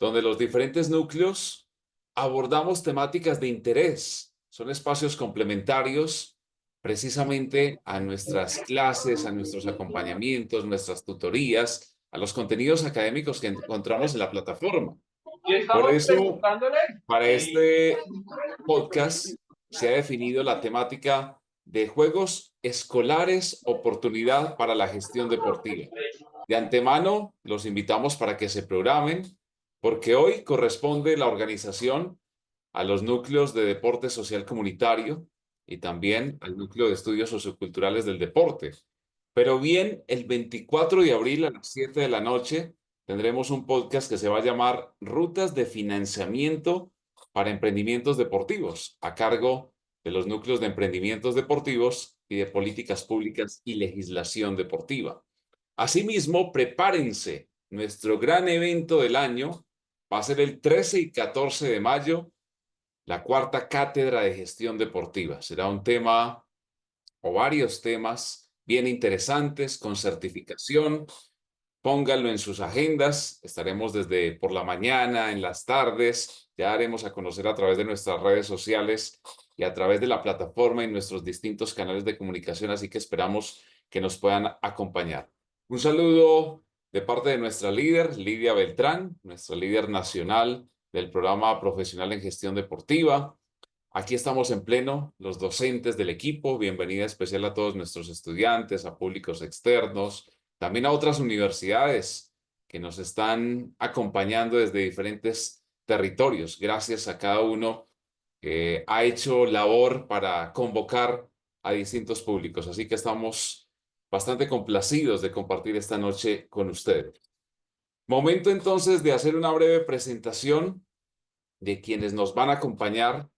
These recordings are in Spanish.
donde los diferentes núcleos abordamos temáticas de interés. Son espacios complementarios precisamente a nuestras clases, a nuestros acompañamientos, nuestras tutorías, a los contenidos académicos que encontramos en la plataforma. Y Por estamos eso, preguntándole. para este podcast se ha definido la temática de juegos escolares, oportunidad para la gestión deportiva. De antemano, los invitamos para que se programen, porque hoy corresponde la organización a los núcleos de deporte social comunitario y también al núcleo de estudios socioculturales del deporte. Pero bien, el 24 de abril a las 7 de la noche tendremos un podcast que se va a llamar Rutas de Financiamiento para Emprendimientos Deportivos, a cargo de los núcleos de emprendimientos deportivos y de políticas públicas y legislación deportiva. Asimismo, prepárense. Nuestro gran evento del año va a ser el 13 y 14 de mayo, la cuarta cátedra de gestión deportiva. Será un tema o varios temas bien interesantes con certificación. Pónganlo en sus agendas. Estaremos desde por la mañana, en las tardes. Ya haremos a conocer a través de nuestras redes sociales y a través de la plataforma y nuestros distintos canales de comunicación. Así que esperamos que nos puedan acompañar. Un saludo de parte de nuestra líder, Lidia Beltrán, nuestra líder nacional del programa profesional en gestión deportiva. Aquí estamos en pleno, los docentes del equipo. Bienvenida especial a todos nuestros estudiantes, a públicos externos, también a otras universidades que nos están acompañando desde diferentes territorios. Gracias a cada uno que ha hecho labor para convocar a distintos públicos. Así que estamos bastante complacidos de compartir esta noche con ustedes. Momento entonces de hacer una breve presentación de quienes nos van a acompañar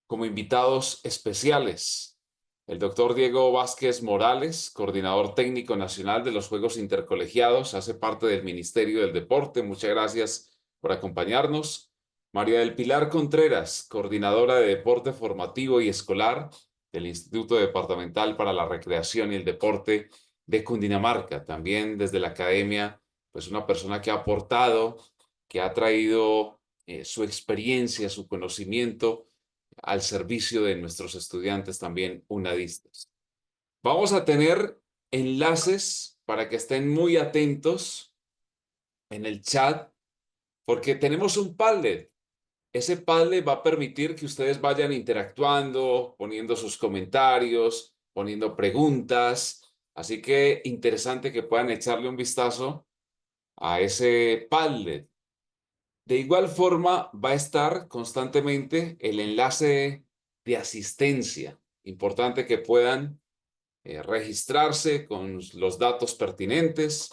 como invitados especiales. El doctor Diego Vázquez Morales, coordinador técnico nacional de los Juegos Intercolegiados, hace parte del Ministerio del Deporte. Muchas gracias por acompañarnos. María del Pilar Contreras, coordinadora de Deporte Formativo y Escolar del Instituto Departamental para la Recreación y el Deporte de Cundinamarca. También desde la academia, pues una persona que ha aportado, que ha traído su experiencia, su conocimiento al servicio de nuestros estudiantes también unadistas. Vamos a tener enlaces para que estén muy atentos en el chat, porque tenemos un Padlet. Ese Padlet va a permitir que ustedes vayan interactuando, poniendo sus comentarios, poniendo preguntas. Así que interesante que puedan echarle un vistazo a ese Padlet. De igual forma, va a estar constantemente el enlace de asistencia. Importante que puedan registrarse con los datos pertinentes.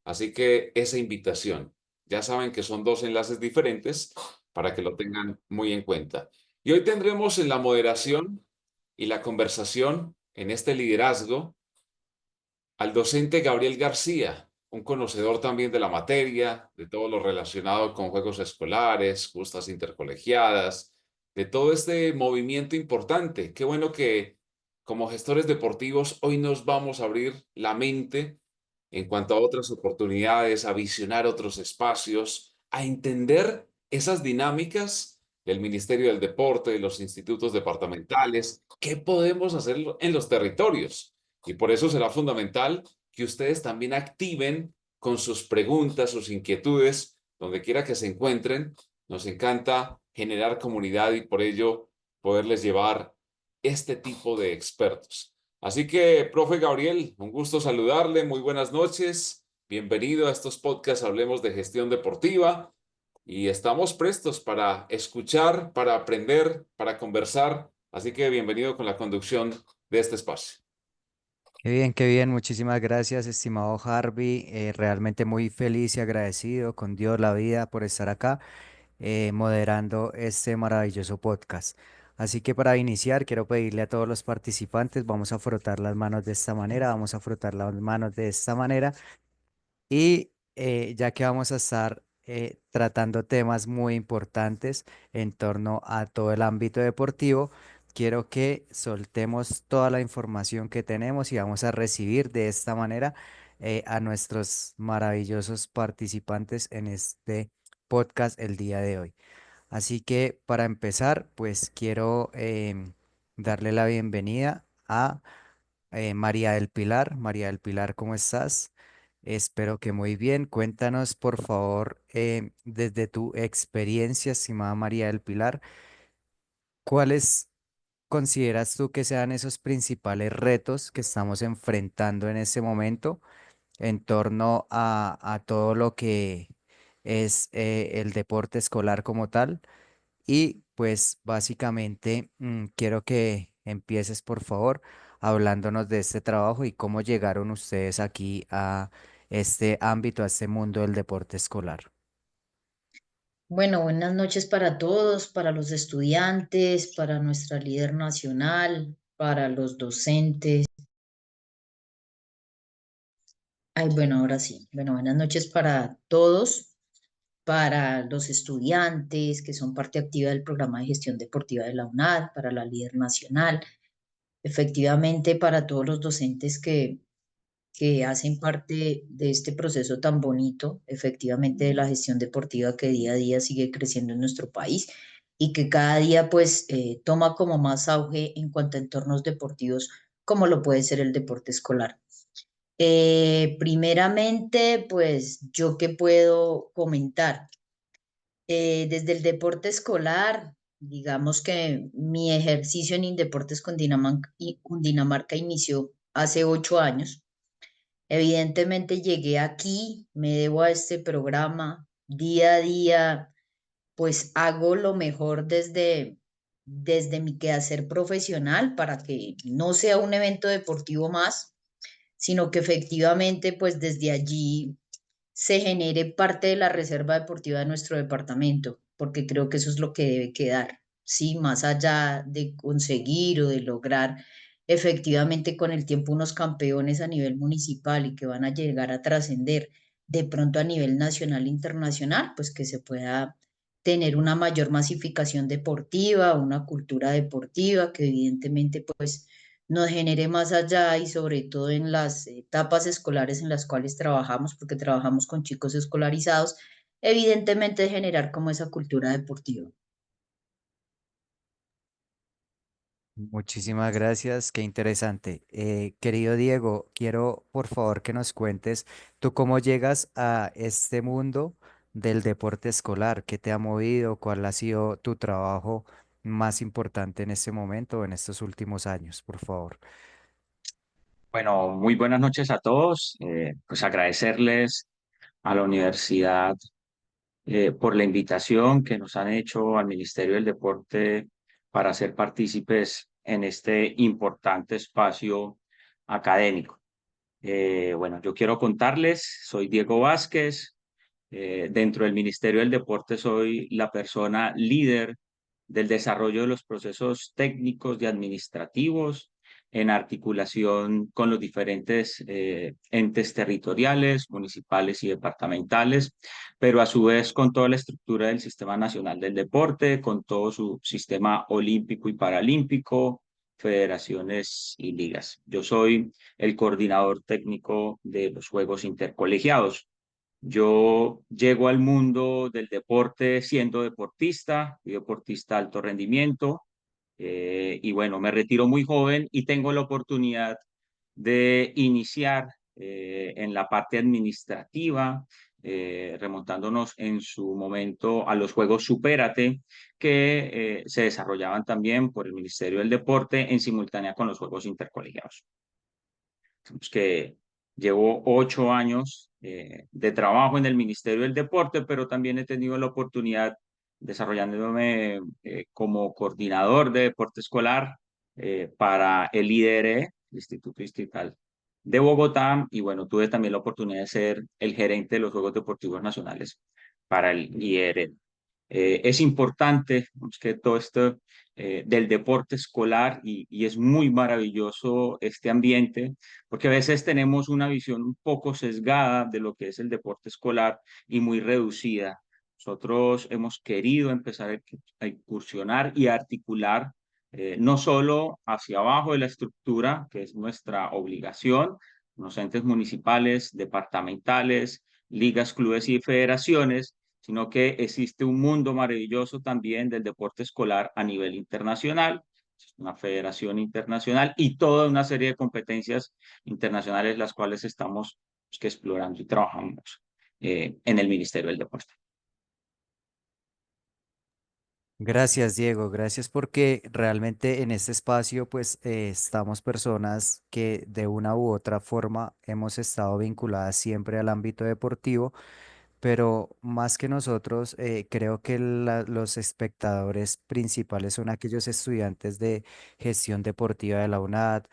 Así que esa invitación. Ya saben que son dos enlaces diferentes para que lo tengan muy en cuenta. Y hoy tendremos en la moderación y la conversación en este liderazgo al docente Gabriel García, un conocedor también de la materia, de todo lo relacionado con juegos escolares, justas intercolegiadas, de todo este movimiento importante. Qué bueno que como gestores deportivos hoy nos vamos a abrir la mente en cuanto a otras oportunidades, a visionar otros espacios, a entender esas dinámicas del Ministerio del Deporte, de los institutos departamentales, qué podemos hacer en los territorios. Y por eso será fundamental que ustedes también activen con sus preguntas, sus inquietudes, donde quiera que se encuentren. Nos encanta generar comunidad y por ello poderles llevar este tipo de expertos. Así que, profe Gabriel, un gusto saludarle. Muy buenas noches. Bienvenido a estos podcasts Hablemos de Gestión Deportiva y estamos prestos para escuchar, para aprender, para conversar. Así que bienvenido con la conducción de este espacio. Qué bien, muchísimas gracias, estimado Harvey. Realmente muy feliz y agradecido con Dios, la vida, por estar acá moderando este maravilloso podcast. Así que para iniciar, quiero pedirle a todos los participantes, vamos a frotar las manos de esta manera, vamos a frotar las manos de esta manera y ya que vamos a estar tratando temas muy importantes en torno a todo el ámbito deportivo, quiero que soltemos toda la información que tenemos y vamos a recibir de esta manera a nuestros maravillosos participantes en este podcast el día de hoy. Así que para empezar, pues quiero darle la bienvenida a María del Pilar. María del Pilar, ¿cómo estás? Espero que muy bien. Cuéntanos, por favor, desde tu experiencia, estimada María del Pilar, ¿cuáles consideras tú que sean esos principales retos que estamos enfrentando en este momento en torno a todo lo que es el deporte escolar como tal? Y pues básicamente quiero que empieces, por favor, hablándonos de este trabajo y cómo llegaron ustedes aquí a este ámbito, a este mundo del deporte escolar. Bueno, buenas noches para todos, para los estudiantes, para nuestra líder nacional, para los docentes. Ay, bueno, ahora sí. Bueno, buenas noches para todos, para los estudiantes que son parte activa del programa de gestión deportiva de la UNAD, para la líder nacional, efectivamente para todos los docentes que hacen parte de este proceso tan bonito, efectivamente, de la gestión deportiva que día a día sigue creciendo en nuestro país y que cada día pues toma como más auge en cuanto a entornos deportivos, como lo puede ser el deporte escolar. Primeramente, pues yo qué puedo comentar. Desde el deporte escolar, digamos que mi ejercicio en Indeportes Cundinamarca inició hace 8 años. Evidentemente llegué aquí, me debo a este programa, día a día, pues hago lo mejor desde mi quehacer profesional para que no sea un evento deportivo más, sino que efectivamente pues desde allí se genere parte de la reserva deportiva de nuestro departamento, porque creo que eso es lo que debe quedar, ¿sí? Más allá de conseguir o de lograr efectivamente con el tiempo unos campeones a nivel municipal y que van a llegar a trascender de pronto a nivel nacional e internacional, pues que se pueda tener una mayor masificación deportiva, una cultura deportiva que evidentemente pues nos genere más allá y sobre todo en las etapas escolares en las cuales trabajamos, porque trabajamos con chicos escolarizados, evidentemente generar como esa cultura deportiva. Muchísimas gracias, qué interesante. Querido Diego, quiero por favor que nos cuentes tú cómo llegas a este mundo del deporte escolar, qué te ha movido, cuál ha sido tu trabajo más importante en este momento o en estos últimos años, por favor. Bueno, muy buenas noches a todos. Pues agradecerles a la universidad por la invitación que nos han hecho al Ministerio del Deporte para ser partícipes en este importante espacio académico. Bueno, yo quiero contarles, soy Diego Vázquez. Dentro del Ministerio del Deporte soy la persona líder del desarrollo de los procesos técnicos y administrativos en articulación con los diferentes entes territoriales, municipales y departamentales, pero a su vez con toda la estructura del Sistema Nacional del Deporte, con todo su sistema olímpico y paralímpico, federaciones y ligas. Yo soy el coordinador técnico de los Juegos Intercolegiados. Yo llego al mundo del deporte siendo deportista, fui deportista de alto rendimiento, y bueno, me retiro muy joven y tengo la oportunidad de iniciar en la parte administrativa, remontándonos en su momento a los Juegos Supérate, que se desarrollaban también por el Ministerio del Deporte en simultánea con los Juegos Intercolegiados. Digamos que llevo 8 años de trabajo en el Ministerio del Deporte, pero también he tenido la oportunidad desarrollándome como coordinador de deporte escolar para el IDRE, el Instituto Distrital de Bogotá, y bueno, tuve también la oportunidad de ser el gerente de los Juegos Deportivos Nacionales para el IDRE. Es importante que todo esto del deporte escolar y es muy maravilloso este ambiente, porque a veces tenemos una visión un poco sesgada de lo que es el deporte escolar y muy reducida. Nosotros hemos querido empezar a incursionar y a articular no solo hacia abajo de la estructura, que es nuestra obligación, los entes municipales, departamentales, ligas, clubes y federaciones, sino que existe un mundo maravilloso también del deporte escolar a nivel internacional, una federación internacional y toda una serie de competencias internacionales las cuales estamos explorando y trabajamos en el Ministerio del Deporte. Gracias, Diego. Gracias porque realmente en este espacio pues estamos personas que de una u otra forma hemos estado vinculadas siempre al ámbito deportivo, pero más que nosotros, creo que los espectadores principales son aquellos estudiantes de gestión deportiva de la UNAD,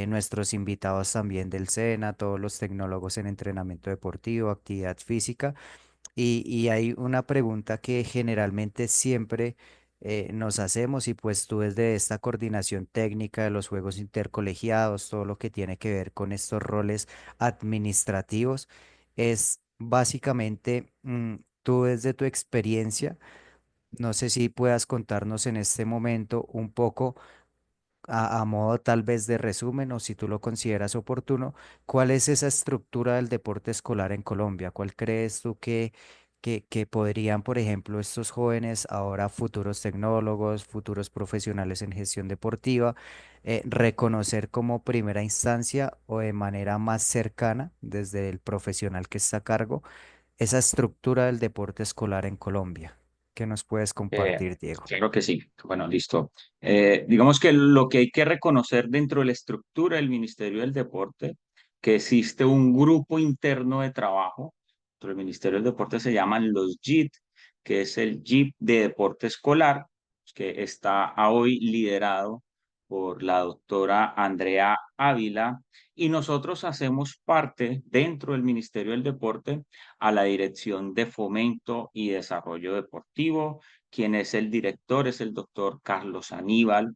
nuestros invitados también del SENA, todos los tecnólogos en entrenamiento deportivo, actividad física. Y hay una pregunta que generalmente siempre nos hacemos y pues tú desde esta coordinación técnica de los juegos intercolegiados, todo lo que tiene que ver con estos roles administrativos, es básicamente tú desde tu experiencia, no sé si puedas contarnos en este momento un poco a modo tal vez de resumen o si tú lo consideras oportuno, ¿cuál es esa estructura del deporte escolar en Colombia? ¿Cuál crees tú que podrían, por ejemplo, estos jóvenes, ahora futuros tecnólogos, futuros profesionales en gestión deportiva, reconocer como primera instancia o de manera más cercana desde el profesional que está a cargo esa estructura del deporte escolar en Colombia? ¿Qué nos puedes Eh, compartir, Diego? claro que sí. Bueno, listo. Digamos que lo que hay que reconocer dentro de la estructura del Ministerio del Deporte, que existe un grupo interno de trabajo. Dentro del Ministerio del Deporte se llaman los JIT, que es el JIT de Deporte Escolar, que está hoy liderado por la doctora Andrea Ávila, y nosotros hacemos parte dentro del Ministerio del Deporte a la Dirección de Fomento y Desarrollo Deportivo. Quien es el director es el doctor Carlos Aníbal,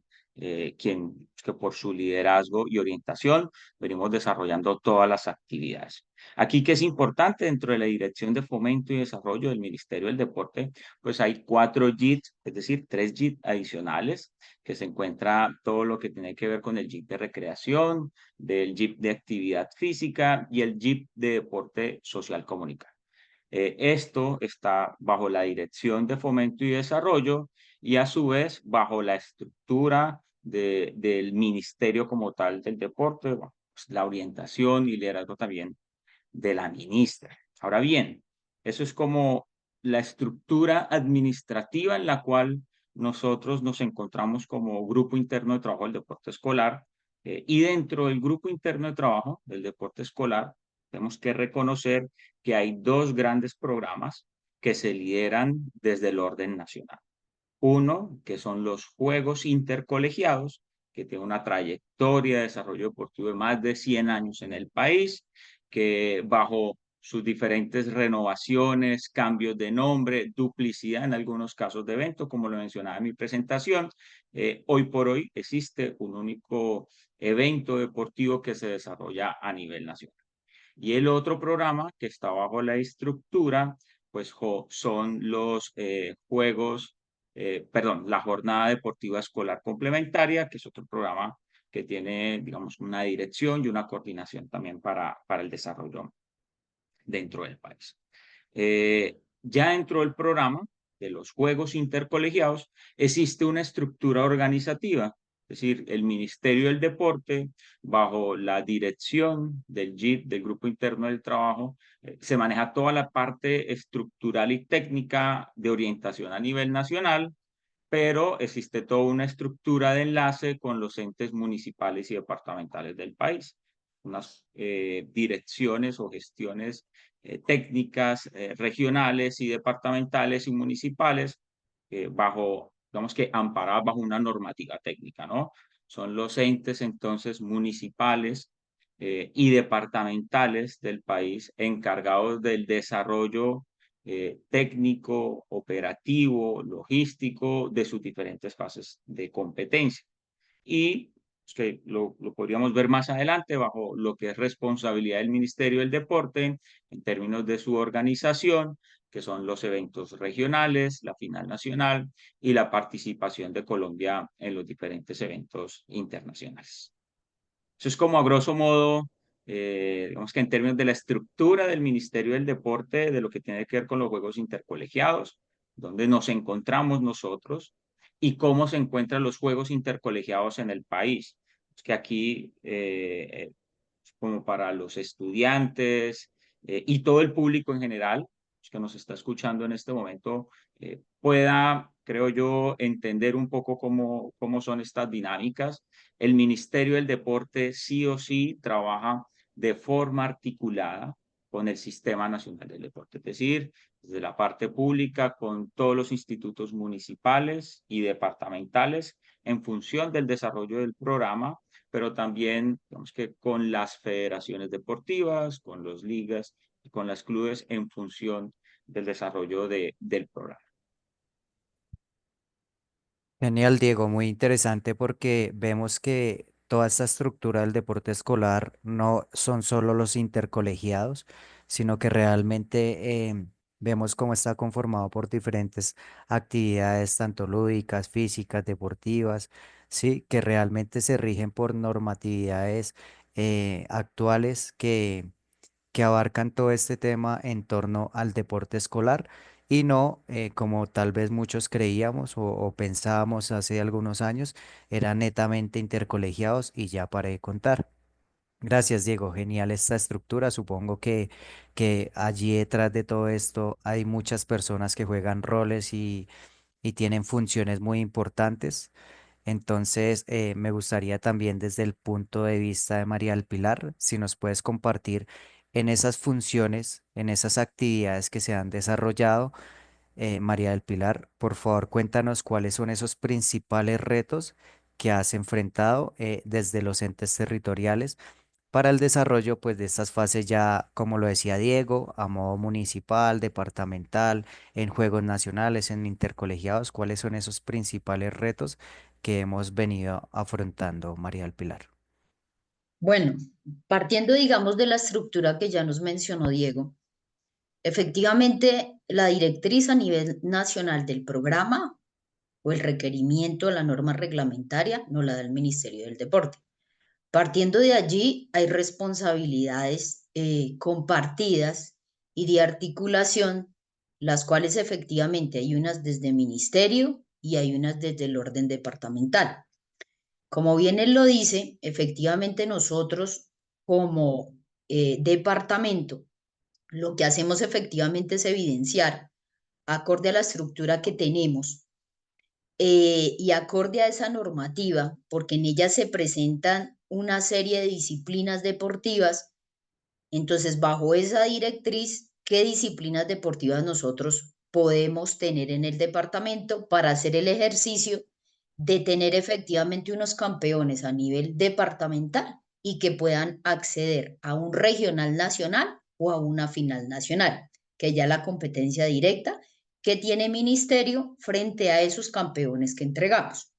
quien que por su liderazgo y orientación venimos desarrollando todas las actividades. Aquí, que es importante dentro de la Dirección de Fomento y Desarrollo del Ministerio del Deporte, pues hay 4 JIT, es decir, 3 JIT adicionales, que se encuentra todo lo que tiene que ver con el JIT de recreación, del JIT de actividad física y el JIT de deporte social comunitario. Esto está bajo la Dirección de Fomento y Desarrollo y a su vez bajo la estructura del ministerio como tal del deporte, bueno, pues, la orientación y liderazgo también de la ministra. Ahora bien, eso es como la estructura administrativa en la cual nosotros nos encontramos como grupo interno de trabajo del deporte escolar, y dentro del grupo interno de trabajo del deporte escolar tenemos que reconocer que hay 2 grandes programas que se lideran desde el orden nacional. Uno, que son los Juegos Intercolegiados, que tiene una trayectoria de desarrollo deportivo de más de 100 años en el país, que bajo sus diferentes renovaciones, cambios de nombre, duplicidad en algunos casos de evento, como lo mencionaba en mi presentación, hoy por hoy existe un único evento deportivo que se desarrolla a nivel nacional. Y el otro programa que está bajo la estructura, pues son los perdón, la Jornada Deportiva Escolar Complementaria, que es otro programa que tiene, digamos, una dirección y una coordinación también para el desarrollo dentro del país. Ya dentro del programa de los Juegos Intercolegiados existe una estructura organizativa, es decir, el Ministerio del Deporte, bajo la dirección del GIT, del Grupo Interno del Trabajo, se maneja toda la parte estructural y técnica de orientación a nivel nacional, pero existe toda una estructura de enlace con los entes municipales y departamentales del país, unas direcciones o gestiones técnicas regionales y departamentales y municipales, digamos que amparadas bajo una normativa técnica, ¿no? Son los entes entonces municipales y departamentales del país encargados del desarrollo técnico, operativo, logístico de sus diferentes fases de competencia. Y que lo podríamos ver más adelante bajo lo que es responsabilidad del Ministerio del Deporte en términos de su organización, que son los eventos regionales, la final nacional y la participación de Colombia en los diferentes eventos internacionales. Eso es como a grosso modo digamos que en términos de la estructura del Ministerio del Deporte, de lo que tiene que ver con los juegos intercolegiados, donde nos encontramos nosotros y cómo se encuentran los juegos intercolegiados en el país. Es que aquí, como para los estudiantes y todo el público en general que nos está escuchando en este momento, pueda, creo yo, entender un poco cómo son estas dinámicas. El Ministerio del Deporte sí o sí trabaja de forma articulada con el Sistema Nacional del Deporte, es decir, desde la parte pública con todos los institutos municipales y departamentales en función del desarrollo del programa, pero también, digamos que con las federaciones deportivas, con las ligas y con las clubes en función del desarrollo del programa. Genial, Diego, muy interesante porque vemos que toda esta estructura del deporte escolar no son solo los intercolegiados, sino que realmente vemos cómo está conformado por diferentes actividades, tanto lúdicas, físicas, deportivas, sí, que realmente se rigen por normatividades actuales que abarcan todo este tema en torno al deporte escolar y no como tal vez muchos creíamos o pensábamos hace algunos años, eran netamente intercolegiados y ya para de contar. Gracias, Diego. Genial esta estructura. Supongo que allí detrás de todo esto hay muchas personas que juegan roles y tienen funciones muy importantes. Entonces, me gustaría también desde el punto de vista de María del Pilar, si nos puedes compartir en esas funciones, en esas actividades que se han desarrollado, María del Pilar, por favor, cuéntanos cuáles son esos principales retos que has enfrentado desde los entes territoriales para el desarrollo pues de estas fases ya, como lo decía Diego, a modo municipal, departamental, en juegos nacionales, en intercolegiados, ¿cuáles son esos principales retos que hemos venido afrontando, María del Pilar? Bueno, partiendo, digamos, de la estructura que ya nos mencionó Diego, efectivamente la directriz a nivel nacional del programa o el requerimiento, la norma reglamentaria, no la da el Ministerio del Deporte. Partiendo de allí, hay responsabilidades compartidas y de articulación, las cuales efectivamente hay unas desde ministerio y hay unas desde el orden departamental. Como bien él lo dice, efectivamente nosotros como departamento, lo que hacemos efectivamente es evidenciar, acorde a la estructura que tenemos, y acorde a esa normativa, porque en ella se presentan una serie de disciplinas deportivas, entonces bajo esa directriz, ¿qué disciplinas deportivas nosotros podemos tener en el departamento para hacer el ejercicio de tener efectivamente unos campeones a nivel departamental y que puedan acceder a un regional nacional o a una final nacional, que ya la competencia directa que tiene ministerio frente a esos campeones que entregamos?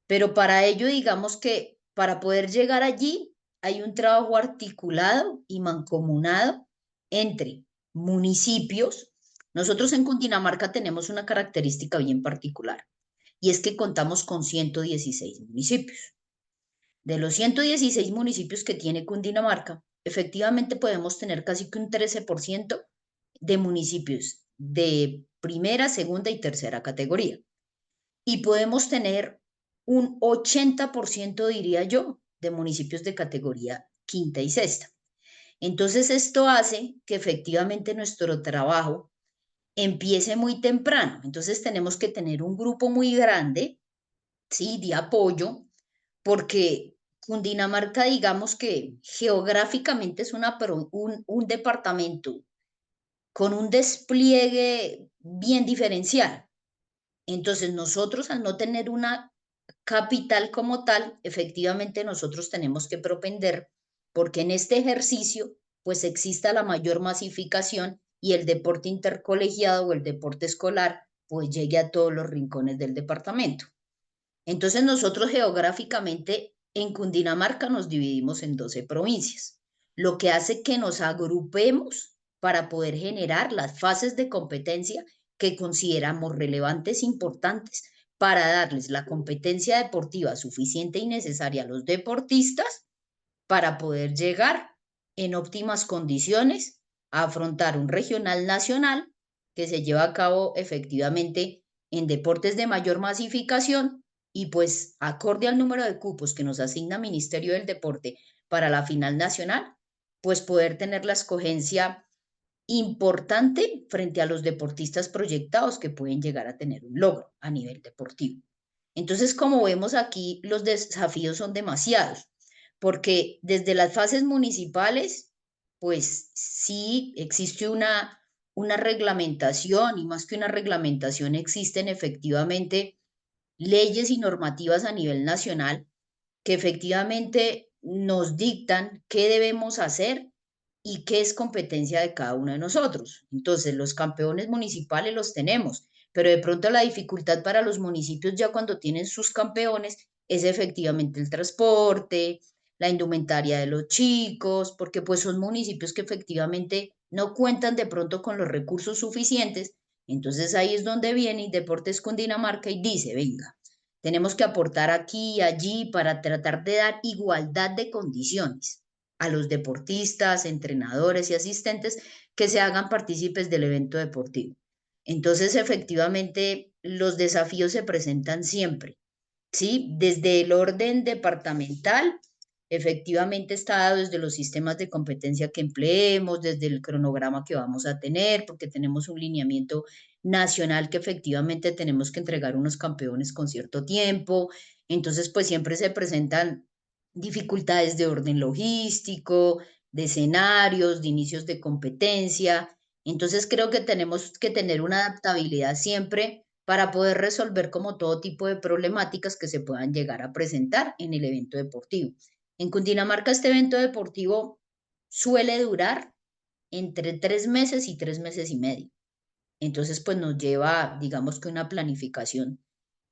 Pero para ello, digamos que para poder llegar allí hay un trabajo articulado y mancomunado entre municipios. Nosotros en Cundinamarca tenemos una característica bien particular y es que contamos con 116 municipios. De los 116 municipios que tiene Cundinamarca, efectivamente podemos tener casi que un 13% de municipios de primera, segunda y tercera categoría. Y podemos tener un 80%, diría yo, de municipios de categoría quinta y sexta. Entonces, esto hace que efectivamente nuestro trabajo empiece muy temprano. Entonces, tenemos que tener un grupo muy grande, ¿sí?, de apoyo, porque Cundinamarca, digamos que geográficamente es un departamento con un despliegue bien diferencial. Entonces, nosotros al no tener una capital como tal, efectivamente nosotros tenemos que propender porque en este ejercicio pues exista la mayor masificación y el deporte intercolegiado o el deporte escolar pues llegue a todos los rincones del departamento. Entonces nosotros geográficamente en Cundinamarca nos dividimos en 12 provincias, lo que hace que nos agrupemos para poder generar las fases de competencia que consideramos relevantes e importantes para darles la competencia deportiva suficiente y necesaria a los deportistas para poder llegar en óptimas condiciones a afrontar un regional nacional que se lleva a cabo efectivamente en deportes de mayor masificación y pues acorde al número de cupos que nos asigna Ministerio del Deporte para la final nacional, pues poder tener la escogencia importante frente a los deportistas proyectados que pueden llegar a tener un logro a nivel deportivo. Entonces, como vemos aquí, los desafíos son demasiados, porque desde las fases municipales, pues sí existe una reglamentación y más que una reglamentación existen efectivamente leyes y normativas a nivel nacional que efectivamente nos dictan qué debemos hacer y qué es competencia de cada uno de nosotros. Entonces, los campeones municipales los tenemos, pero de pronto la dificultad para los municipios ya cuando tienen sus campeones es efectivamente el transporte, la indumentaria de los chicos, porque pues son municipios que efectivamente no cuentan de pronto con los recursos suficientes. Entonces ahí es donde viene Deportes Cundinamarca y dice, venga, tenemos que aportar aquí y allí para tratar de dar igualdad de condiciones a los deportistas, entrenadores y asistentes que se hagan partícipes del evento deportivo. Entonces, efectivamente, los desafíos se presentan siempre, ¿sí? Desde el orden departamental, efectivamente está dado desde los sistemas de competencia que empleemos, desde el cronograma que vamos a tener, porque tenemos un lineamiento nacional que efectivamente tenemos que entregar unos campeones con cierto tiempo. Entonces, pues siempre se presentan dificultades de orden logístico, de escenarios, de inicios de competencia. Entonces, creo que tenemos que tener una adaptabilidad siempre para poder resolver como todo tipo de problemáticas que se puedan llegar a presentar en el evento deportivo. En Cundinamarca este evento deportivo suele durar entre 3 meses y 3 meses y medio. Entonces, pues nos lleva, digamos que una planificación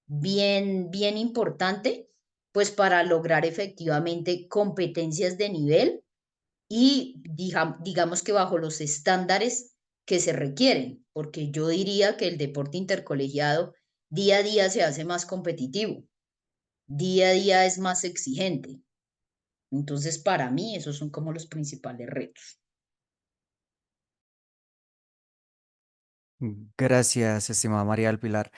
bien importante, pues para lograr efectivamente competencias de nivel y digamos que bajo los estándares que se requieren, porque yo diría que el deporte intercolegiado día a día se hace más competitivo, día a día es más exigente. Entonces, para mí, esos son como los principales retos. Gracias, estimada María del Pilar.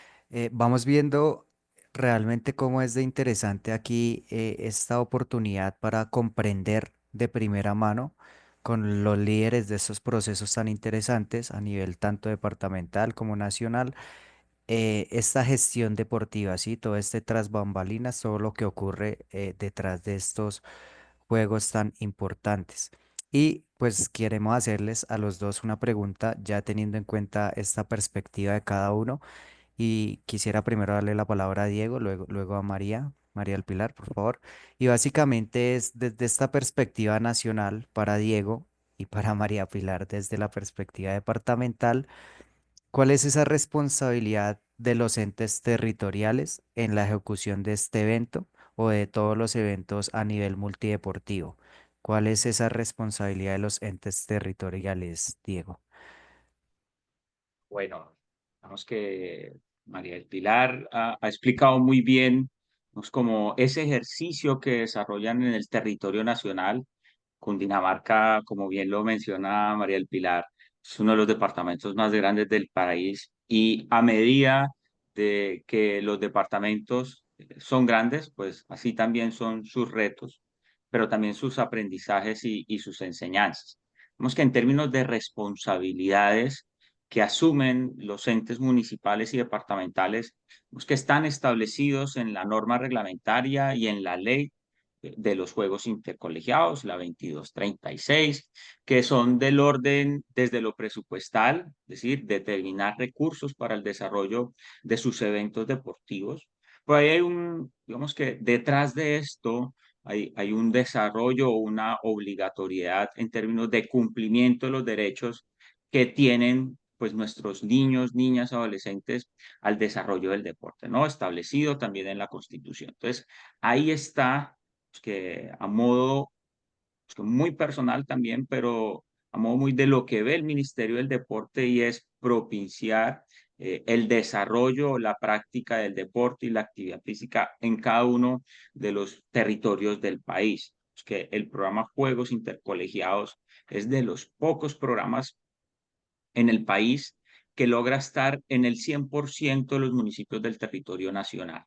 Vamos viendo realmente cómo es de interesante aquí esta oportunidad para comprender de primera mano con los líderes de estos procesos tan interesantes a nivel tanto departamental como nacional, esta gestión deportiva, ¿sí? Todo este tras bambalinas, todo lo que ocurre detrás de estos juegos tan importantes. Y pues queremos hacerles a los dos una pregunta, ya teniendo en cuenta esta perspectiva de cada uno. Y quisiera primero darle la palabra a Diego, luego a María, María del Pilar, por favor. Y básicamente es desde esta perspectiva nacional para Diego y para María Pilar desde la perspectiva departamental. ¿Cuál es esa responsabilidad de los entes territoriales en la ejecución de este evento o de todos los eventos a nivel multideportivo? ¿Cuál es esa responsabilidad de los entes territoriales, Diego? Bueno, vamos que María del Pilar ha explicado muy bien, pues, como ese ejercicio que desarrollan en el territorio nacional. Cundinamarca, como bien lo menciona María del Pilar, es uno de los departamentos más grandes del país y a medida de que los departamentos son grandes, pues así también son sus retos, pero también sus aprendizajes y sus enseñanzas. Vemos que en términos de responsabilidades que asumen los entes municipales y departamentales, pues que están establecidos en la norma reglamentaria y en la ley de los juegos intercolegiados, la 2236, que son del orden desde lo presupuestal, es decir, determinar recursos para el desarrollo de sus eventos deportivos. Pues ahí hay digamos que detrás de esto hay un desarrollo o una obligatoriedad en términos de cumplimiento de los derechos que tienen pues nuestros niños, niñas, adolescentes al desarrollo del deporte, ¿no? Establecido también en la Constitución. Entonces, ahí está que a modo muy personal también, pero a modo muy de lo que ve el Ministerio del Deporte y es propiciar el desarrollo, la práctica del deporte y la actividad física en cada uno de los territorios del país. que el programa Juegos Intercolegiados es de los pocos programas en el país que logra estar en el 100% de los municipios del territorio nacional.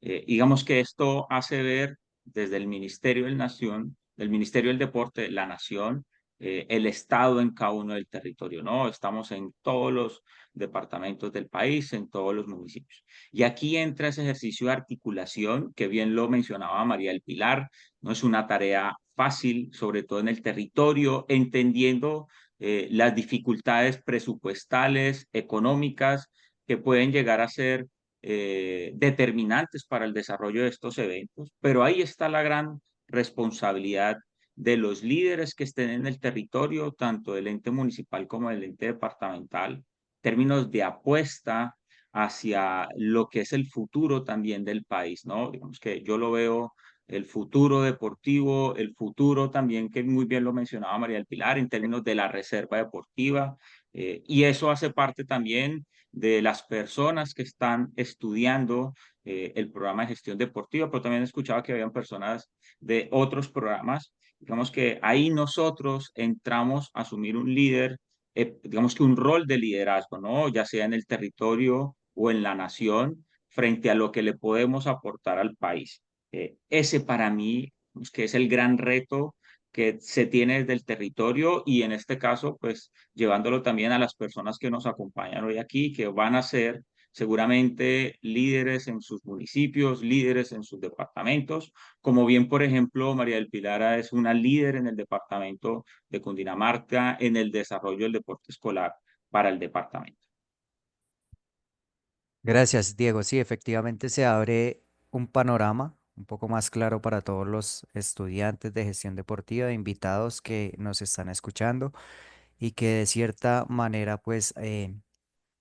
Digamos que esto hace ver desde el Ministerio del Ministerio del Deporte, la Nación, el Estado en cada uno del territorio, ¿no? Estamos en todos los departamentos del país, en todos los municipios. Y aquí entra ese ejercicio de articulación que bien lo mencionaba María del Pilar, no es una tarea fácil, sobre todo en el territorio, entendiendo las dificultades presupuestales, económicas, que pueden llegar a ser determinantes para el desarrollo de estos eventos, pero ahí está la gran responsabilidad de los líderes que estén en el territorio, tanto del ente municipal como del ente departamental, en términos de apuesta hacia lo que es el futuro también del país, ¿no? Digamos que yo lo veo el futuro deportivo, el futuro también, que muy bien lo mencionaba María del Pilar, en términos de la reserva deportiva, y eso hace parte también de las personas que están estudiando el programa de gestión deportiva, pero también escuchaba que habían personas de otros programas. Digamos que ahí nosotros entramos a asumir un líder, digamos que un rol de liderazgo, ¿no? Ya sea en el territorio o en la nación, frente a lo que le podemos aportar al país. Ese para mí, pues, que es el gran reto que se tiene desde el territorio y en este caso, pues llevándolo también a las personas que nos acompañan hoy aquí, que van a ser seguramente líderes en sus municipios, líderes en sus departamentos, como bien, por ejemplo, María del Pilar es una líder en el departamento de Cundinamarca en el desarrollo del deporte escolar para el departamento. Gracias, Diego. Sí, efectivamente se abre un panorama un poco más claro para todos los estudiantes de gestión deportiva, invitados que nos están escuchando y que de cierta manera, pues,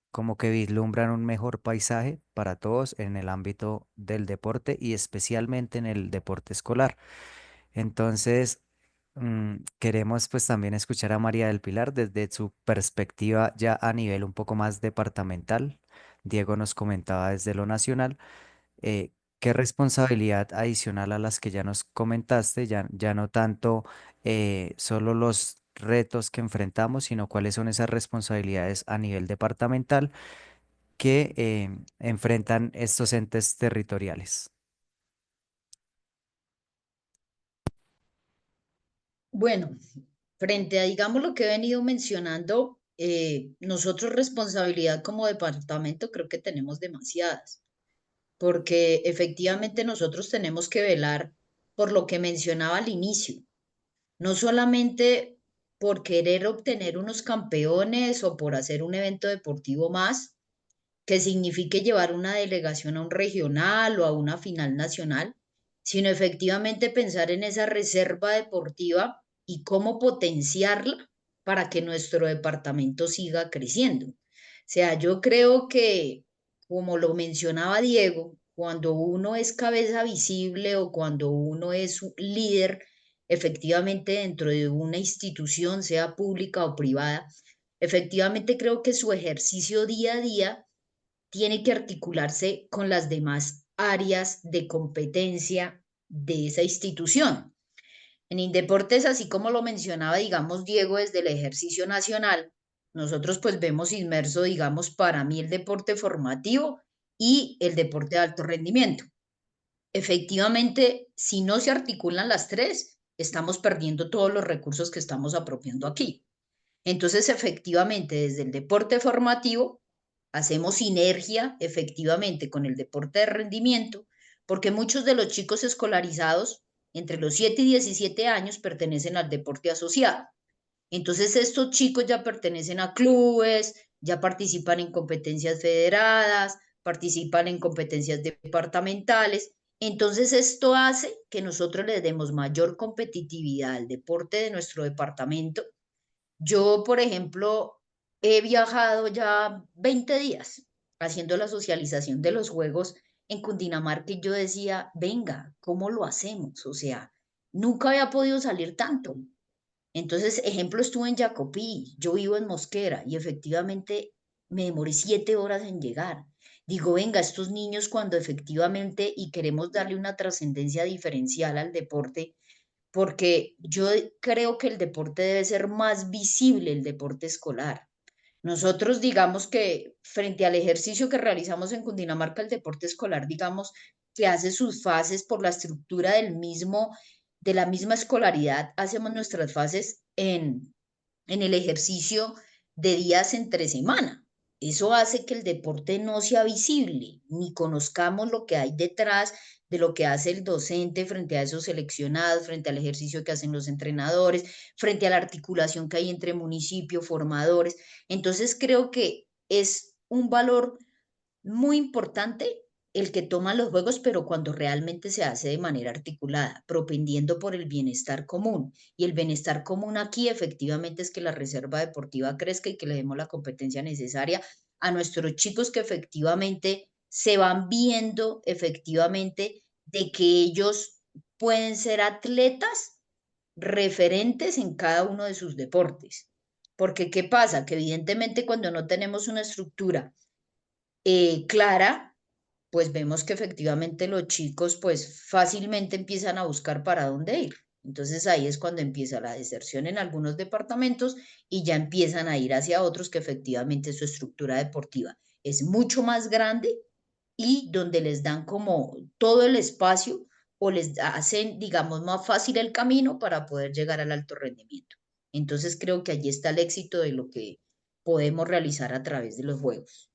como que vislumbran un mejor paisaje para todos en el ámbito del deporte y especialmente en el deporte escolar. Entonces, queremos pues también escuchar a María del Pilar desde su perspectiva ya a nivel un poco más departamental. Diego nos comentaba desde lo nacional. ¿Qué responsabilidad adicional a las que ya nos comentaste, ya no tanto solo los retos que enfrentamos, sino cuáles son esas responsabilidades a nivel departamental que enfrentan estos entes territoriales? Bueno, frente a, digamos, lo que he venido mencionando, nosotros responsabilidad como departamento creo que tenemos demasiadas, porque efectivamente nosotros tenemos que velar por lo que mencionaba al inicio, no solamente por querer obtener unos campeones o por hacer un evento deportivo más, que signifique llevar una delegación a un regional o a una final nacional, sino efectivamente pensar en esa reserva deportiva y cómo potenciarla para que nuestro departamento siga creciendo. O sea, yo creo que, como lo mencionaba Diego, cuando uno es cabeza visible o cuando uno es un líder efectivamente dentro de una institución, sea pública o privada, efectivamente creo que su ejercicio día a día tiene que articularse con las demás áreas de competencia de esa institución. En Indeportes, así como lo mencionaba, digamos, Diego, desde el ejercicio nacional, nosotros pues vemos inmerso, digamos, para mí el deporte formativo y el deporte de alto rendimiento. Efectivamente, si no se articulan las tres, estamos perdiendo todos los recursos que estamos apropiando aquí. Entonces, efectivamente, desde el deporte formativo, hacemos sinergia efectivamente con el deporte de rendimiento, porque muchos de los chicos escolarizados entre los 7 y 17 años pertenecen al deporte asociado. Entonces, estos chicos ya pertenecen a clubes, ya participan en competencias federadas, participan en competencias departamentales. Entonces, esto hace que nosotros le demos mayor competitividad al deporte de nuestro departamento. Yo, por ejemplo, he viajado ya 20 días haciendo la socialización de los juegos en Cundinamarca y yo decía, venga, ¿cómo lo hacemos? O sea, nunca había podido salir tanto. Entonces, ejemplo, estuve en Jacopí, yo vivo en Mosquera y efectivamente me demoré 7 horas en llegar. Digo, venga, estos niños cuando efectivamente y queremos darle una trascendencia diferencial al deporte, porque yo creo que el deporte debe ser más visible, el deporte escolar. Nosotros digamos que frente al ejercicio que realizamos en Cundinamarca, el deporte escolar, digamos, que hace sus fases por la estructura de la misma escolaridad, hacemos nuestras fases en el ejercicio de días entre semana. Eso hace que el deporte no sea visible, ni conozcamos lo que hay detrás de lo que hace el docente frente a esos seleccionados, frente al ejercicio que hacen los entrenadores, frente a la articulación que hay entre municipios, formadores. Entonces creo que es un valor muy importante el que toma los juegos, pero cuando realmente se hace de manera articulada, propendiendo por el bienestar común. Y el bienestar común aquí efectivamente es que la reserva deportiva crezca y que le demos la competencia necesaria a nuestros chicos que efectivamente se van viendo efectivamente de que ellos pueden ser atletas referentes en cada uno de sus deportes. Porque ¿qué pasa? Que evidentemente cuando no tenemos una estructura clara, pues vemos que efectivamente los chicos pues fácilmente empiezan a buscar para dónde ir. Entonces ahí es cuando empieza la deserción en algunos departamentos y ya empiezan a ir hacia otros que efectivamente su estructura deportiva es mucho más grande y donde les dan como todo el espacio o les hacen, digamos, más fácil el camino para poder llegar al alto rendimiento. Entonces creo que allí está el éxito de lo que podemos realizar a través de los juegos.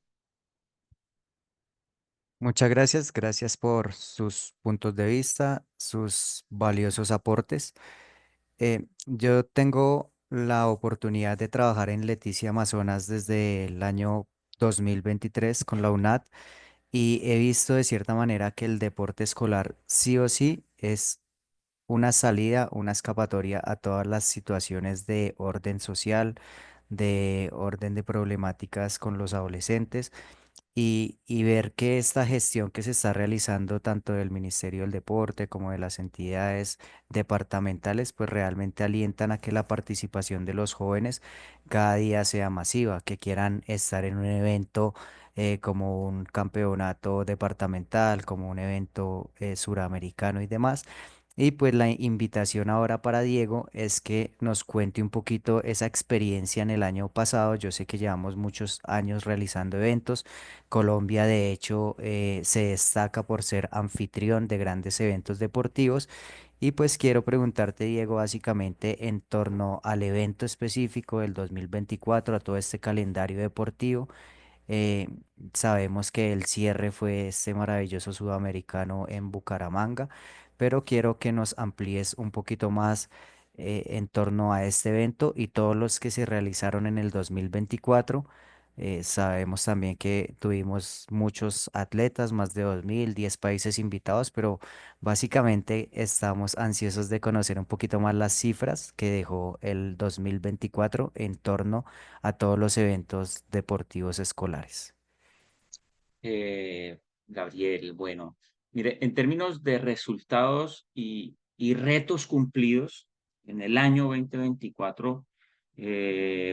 Muchas gracias, gracias por sus puntos de vista, sus valiosos aportes. Yo tengo la oportunidad de trabajar en Leticia Amazonas desde el año 2023 con la UNAD y he visto de cierta manera que el deporte escolar sí o sí es una salida, una escapatoria a todas las situaciones de orden social, de orden de problemáticas con los adolescentes y ver que esta gestión que se está realizando tanto del Ministerio del Deporte como de las entidades departamentales, pues realmente alientan a que la participación de los jóvenes cada día sea masiva, que quieran estar en un evento como un campeonato departamental, como un evento suramericano y demás. Y pues la invitación ahora para Diego es que nos cuente un poquito esa experiencia en el año pasado. Yo sé que llevamos muchos años realizando eventos. Colombia, de hecho, se destaca por ser anfitrión de grandes eventos deportivos. Y pues quiero preguntarte, Diego, básicamente en torno al evento específico del 2024, a todo este calendario deportivo. Eh, Sabemos que el cierre fue este maravilloso sudamericano en Bucaramanga, pero quiero que nos amplíes un poquito más en torno a este evento y todos los que se realizaron en el 2024. Sabemos también que tuvimos muchos atletas, más de 2010 países invitados, pero básicamente estamos ansiosos de conocer un poquito más las cifras que dejó el 2024 en torno a todos los eventos deportivos escolares. Eh, Gabriel, bueno, mire, en términos de resultados y retos cumplidos en el año 2024,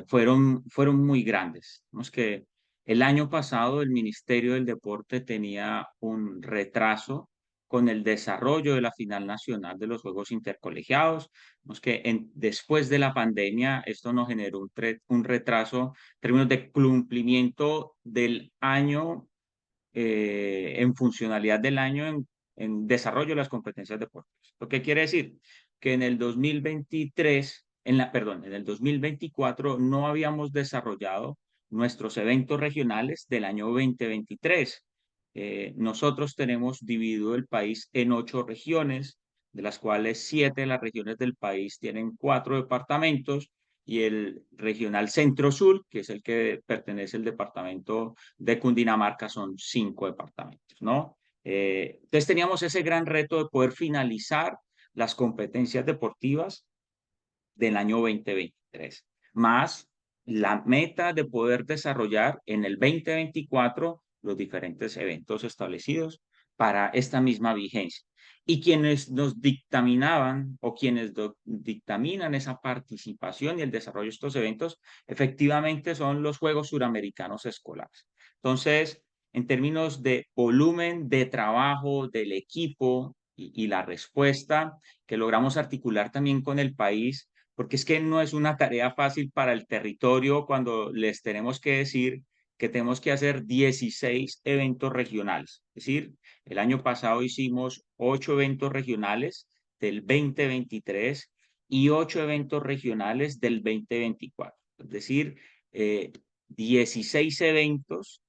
fueron muy grandes. Vemos que el año pasado el Ministerio del Deporte tenía un retraso con el desarrollo de la final nacional de los Juegos Intercolegiados. Vemos que después de la pandemia esto nos generó un retraso en términos de cumplimiento del año en funcionalidad del año en desarrollo de las competencias deportivas. ¿Lo que quiere decir? Que en el 2023, perdón, en el 2024 no habíamos desarrollado nuestros eventos regionales del año 2023. Nosotros tenemos dividido el país en 8 regiones, de las cuales 7 de las regiones del país tienen 4 departamentos y el regional centro-sur, que es el que pertenece al departamento de Cundinamarca, son 5 departamentos, ¿no? Entonces teníamos ese gran reto de poder finalizar las competencias deportivas del año 2023, más la meta de poder desarrollar en el 2024 los diferentes eventos establecidos para esta misma vigencia. Y quienes nos dictaminaban o quienes dictaminan esa participación y el desarrollo de estos eventos, efectivamente son los Juegos Suramericanos Escolares. Entonces, en términos de volumen de trabajo del equipo y la respuesta que logramos articular también con el país, porque es que no es una tarea fácil para el territorio cuando les tenemos que decir que tenemos que hacer 16 eventos regionales. Es decir, el año pasado hicimos 8 eventos regionales del 2023 y 8 eventos regionales del 2024. Es decir, 16 eventos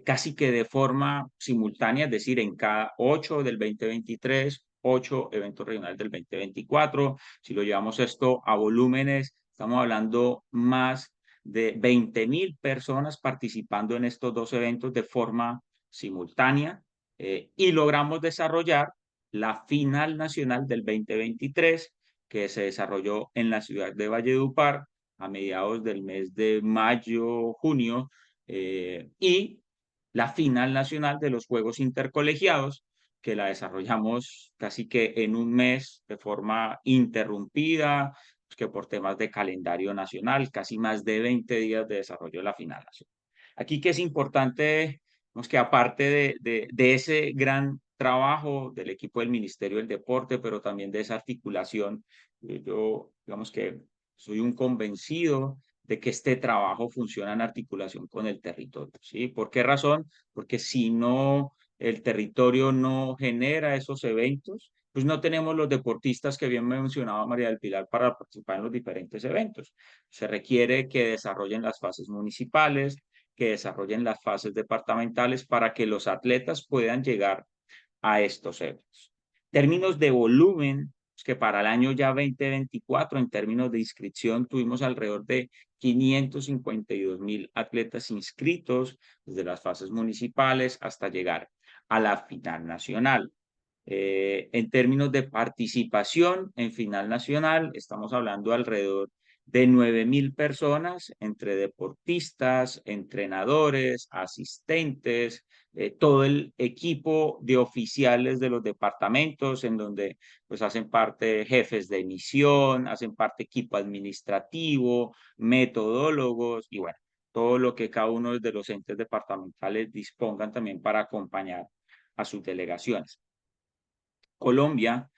casi que de forma simultánea, es decir, en cada 8 del 2023, 8 eventos regionales del 2024. Si lo llevamos esto a volúmenes, estamos hablando más de 20.000 personas participando en estos dos eventos de forma simultánea y logramos desarrollar la final nacional del 2023 que se desarrolló en la ciudad de Valledupar a mediados del mes de mayo, junio, y la final nacional de los Juegos Intercolegiados, que la desarrollamos casi que en un mes de forma interrumpida, pues que por temas de calendario nacional, casi más de 20 días de desarrollo de la final nacional. Aquí que es importante, pues que aparte de ese gran trabajo del equipo del Ministerio del Deporte, pero también de esa articulación, yo digamos que soy un convencido de que este trabajo funciona en articulación con el territorio, ¿sí? ¿Por qué razón? Porque si no, el territorio no genera esos eventos, pues no tenemos los deportistas que bien mencionaba María del Pilar para participar en los diferentes eventos. Se requiere que desarrollen las fases municipales, que desarrollen las fases departamentales para que los atletas puedan llegar a estos eventos. Términos de volumen, que para el año ya 2024, en términos de inscripción, tuvimos alrededor de 552.000 atletas inscritos desde las fases municipales hasta llegar a la final nacional. En términos de participación en final nacional, estamos hablando alrededor de 9.000 personas entre deportistas, entrenadores, asistentes, todo el equipo de oficiales de los departamentos en donde pues hacen parte jefes de misión, hacen parte equipo administrativo, metodólogos y bueno, todo lo que cada uno de los entes departamentales dispongan también para acompañar a sus delegaciones. Colombia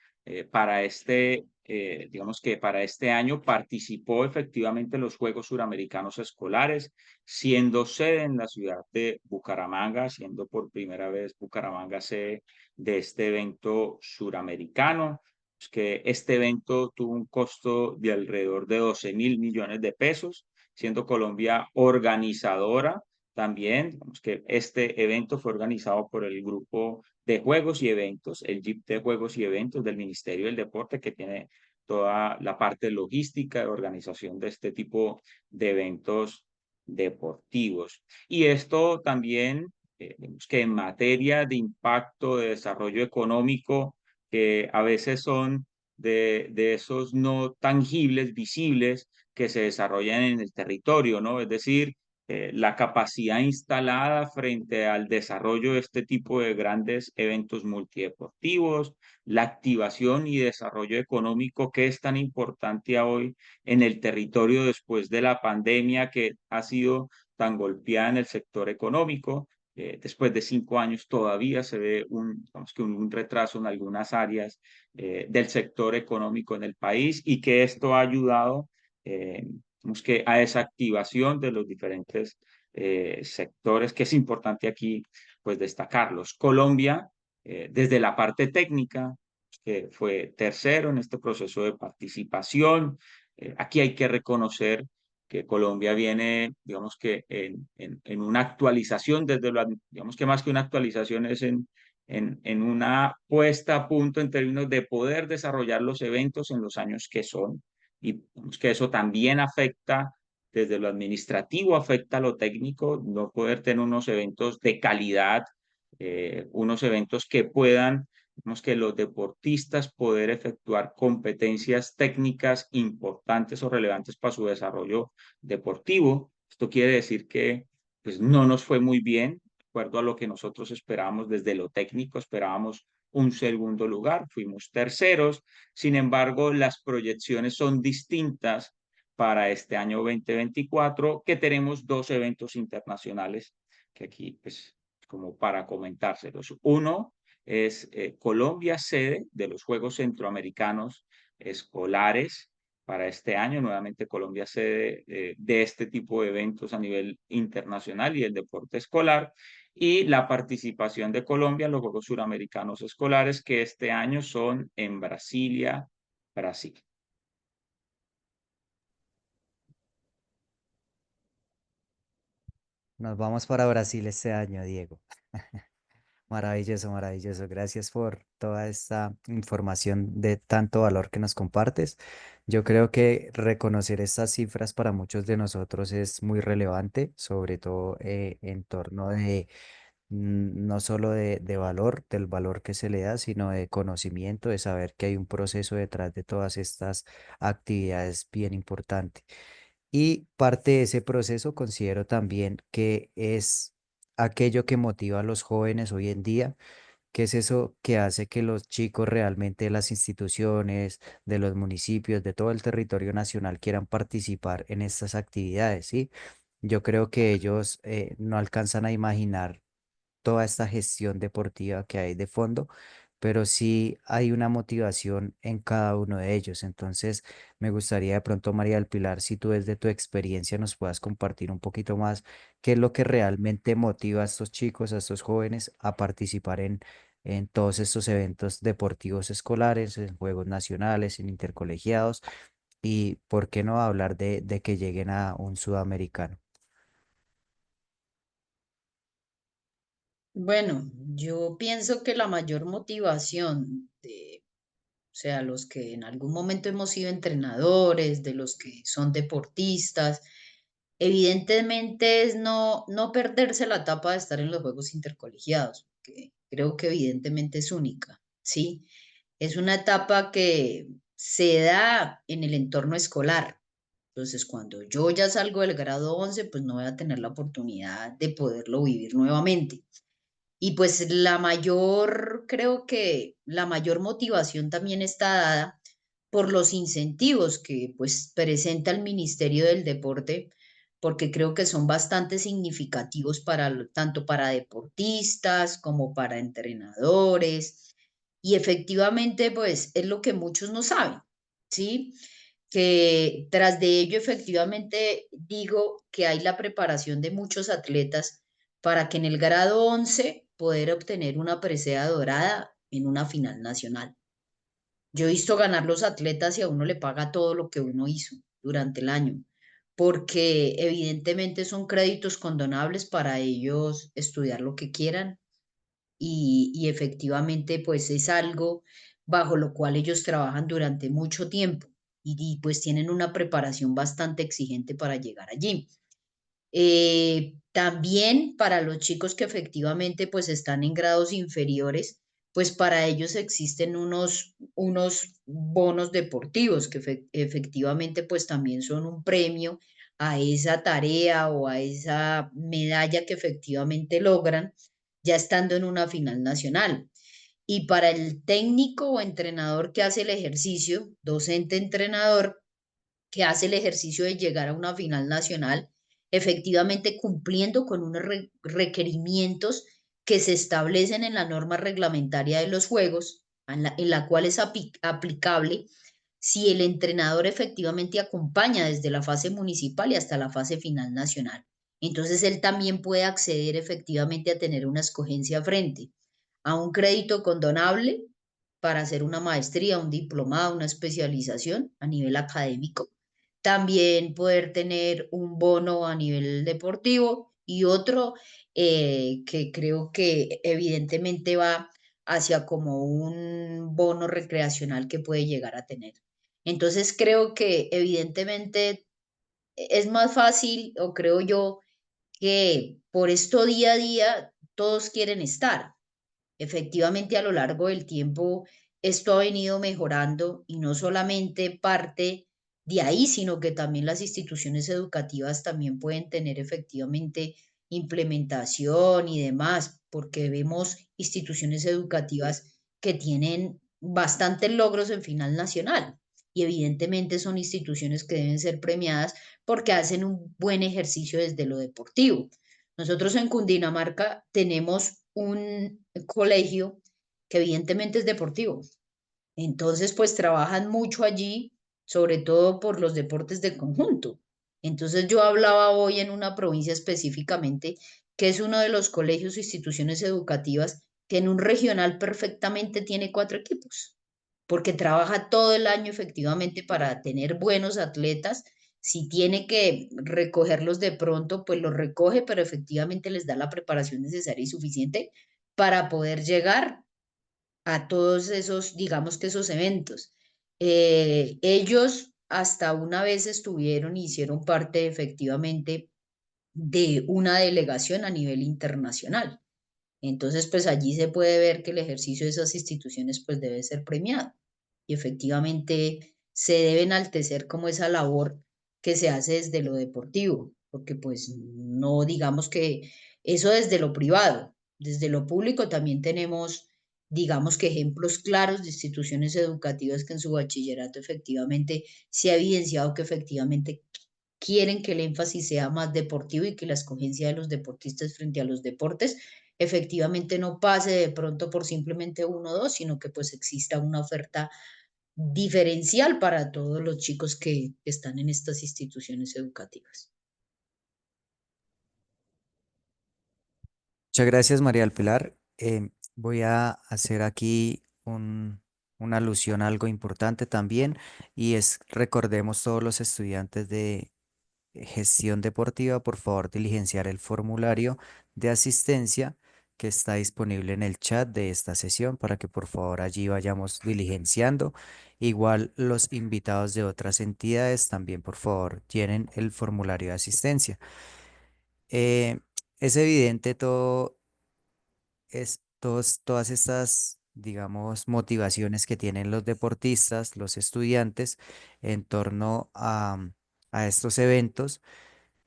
digamos que para este año participó efectivamente en los Juegos Suramericanos Escolares, siendo sede en la ciudad de Bucaramanga, siendo por primera vez Bucaramanga sede de este evento suramericano. Es que este evento tuvo un costo de alrededor de 12.000 millones de pesos, siendo Colombia organizadora también. Digamos que este evento fue organizado por el grupo de juegos y eventos, el JIP de juegos y eventos del Ministerio del Deporte, que tiene toda la parte logística de organización de este tipo de eventos deportivos. Y esto también, digamos que en materia de impacto, de desarrollo económico, que a veces son de esos no tangibles, visibles, que se desarrollan en el territorio, ¿no? Es decir, la capacidad instalada frente al desarrollo de este tipo de grandes eventos multideportivos, la activación y desarrollo económico que es tan importante hoy en el territorio después de la pandemia que ha sido tan golpeada en el sector económico. Después de 5 años todavía se ve digamos que un retraso en algunas áreas del sector económico en el país y que esto ha ayudado que a esa activación de los diferentes sectores, que es importante aquí pues destacarlos. Colombia, desde la parte técnica, que fue tercero en este proceso de participación. Aquí hay que reconocer que Colombia viene, digamos que en una actualización, digamos que más que una actualización es en una puesta a punto en términos de poder desarrollar los eventos en los años que son y que eso también afecta desde lo administrativo, afecta a lo técnico, no poder tener unos eventos de calidad, unos eventos que puedan, que los deportistas poder efectuar competencias técnicas importantes o relevantes para su desarrollo deportivo. Esto quiere decir que pues, no nos fue muy bien, de acuerdo a lo que nosotros esperábamos desde lo técnico, esperábamos un segundo lugar, fuimos terceros. Sin embargo, las proyecciones son distintas para este año 2024, que tenemos 2 eventos internacionales que aquí, pues, como para comentárselos. Uno es Colombia sede de los Juegos Centroamericanos Escolares para este año. Nuevamente Colombia sede de este tipo de eventos a nivel internacional y el deporte escolar. Y la participación de Colombia en los Juegos Suramericanos Escolares, que este año son en Brasilia, Brasil. Nos vamos para Brasil este año, Diego. Maravilloso, maravilloso. Gracias por toda esta información de tanto valor que nos compartes. Yo creo que reconocer estas cifras para muchos de nosotros es muy relevante, sobre todo en torno de no solo de valor, del valor que se le da, sino de conocimiento, de saber que hay un proceso detrás de todas estas actividades bien importante. Y parte de ese proceso considero también que es aquello que motiva a los jóvenes hoy en día, que es eso que hace que los chicos realmente de las instituciones, de los municipios, de todo el territorio nacional quieran participar en estas actividades, ¿sí? Yo creo que ellos no alcanzan a imaginar toda esta gestión deportiva que hay de fondo, pero sí hay una motivación en cada uno de ellos. Entonces, me gustaría de pronto, María del Pilar, si tú desde tu experiencia nos puedas compartir un poquito más qué es lo que realmente motiva a estos chicos, a estos jóvenes a participar en todos estos eventos deportivos escolares, en juegos nacionales, en intercolegiados, y por qué no hablar de que lleguen a un sudamericano. Bueno, yo pienso que la mayor motivación de, o sea, los que en algún momento hemos sido entrenadores, de los que son deportistas, evidentemente es no perderse la etapa de estar en los juegos intercolegiados, que creo que evidentemente es única, ¿sí? Es una etapa que se da en el entorno escolar. Entonces, cuando yo ya salgo del grado 11, pues no voy a tener la oportunidad de poderlo vivir nuevamente. Y pues creo que la mayor motivación también está dada por los incentivos que pues presenta el Ministerio del Deporte, porque creo que son bastante significativos tanto para deportistas como para entrenadores. Y efectivamente, pues es lo que muchos no saben, ¿sí? Que tras de ello, efectivamente, digo que hay la preparación de muchos atletas para que en el grado 11 poder obtener una presea dorada en una final nacional. Yo he visto ganar los atletas y a uno le paga todo lo que uno hizo durante el año, porque evidentemente son créditos condonables para ellos estudiar lo que quieran y efectivamente pues es algo bajo lo cual ellos trabajan durante mucho tiempo y pues tienen una preparación bastante exigente para llegar allí. También para los chicos que efectivamente pues están en grados inferiores, pues para ellos existen unos bonos deportivos que efectivamente pues también son un premio a esa tarea o a esa medalla que efectivamente logran ya estando en una final nacional. Y para el técnico o entrenador que hace el ejercicio, docente entrenador, que hace el ejercicio de llegar a una final nacional, efectivamente cumpliendo con unos requerimientos que se establecen en la norma reglamentaria de los juegos, en la cual es aplicable si el entrenador efectivamente acompaña desde la fase municipal y hasta la fase final nacional. Entonces él también puede acceder efectivamente a tener una escogencia frente a un crédito condonable para hacer una maestría, un diplomado, una especialización a nivel académico, también poder tener un bono a nivel deportivo y otro que creo que evidentemente va hacia como un bono recreacional que puede llegar a tener. Entonces creo que evidentemente es más fácil, o creo yo, que por esto día a día todos quieren estar. Efectivamente, a lo largo del tiempo, esto ha venido mejorando y no solamente parte de ahí, sino que también las instituciones educativas también pueden tener efectivamente implementación y demás, porque vemos instituciones educativas que tienen bastantes logros en final nacional y evidentemente son instituciones que deben ser premiadas porque hacen un buen ejercicio desde lo deportivo. Nosotros en Cundinamarca tenemos un colegio que evidentemente es deportivo. Entonces, pues trabajan mucho allí, sobre todo por los deportes de conjunto. Entonces, yo hablaba hoy en una provincia específicamente, que es uno de los colegios o instituciones educativas que en un regional perfectamente tiene 4 equipos, porque trabaja todo el año efectivamente para tener buenos atletas. Si tiene que recogerlos de pronto, pues los recoge, pero efectivamente les da la preparación necesaria y suficiente para poder llegar a todos esos, digamos que esos eventos. Ellos hasta una vez estuvieron y hicieron parte efectivamente de una delegación a nivel internacional. Entonces, pues allí se puede ver que el ejercicio de esas instituciones pues debe ser premiado y efectivamente se debe enaltecer como esa labor que se hace desde lo deportivo, porque pues no digamos que eso desde lo privado, desde lo público también tenemos, digamos que ejemplos claros de instituciones educativas que en su bachillerato efectivamente se ha evidenciado que efectivamente quieren que el énfasis sea más deportivo y que la escogencia de los deportistas frente a los deportes efectivamente no pase de pronto por simplemente uno o dos, sino que pues exista una oferta diferencial para todos los chicos que están en estas instituciones educativas. Muchas gracias, María del Pilar. Voy a hacer aquí una alusión a algo importante también, y es recordemos todos los estudiantes de gestión deportiva, por favor, diligenciar el formulario de asistencia que está disponible en el chat de esta sesión para que por favor allí vayamos diligenciando. Igual los invitados de otras entidades también, por favor, tienen el formulario de asistencia. Eh, es evidente todas estas, digamos, motivaciones que tienen los deportistas, los estudiantes en torno a estos eventos.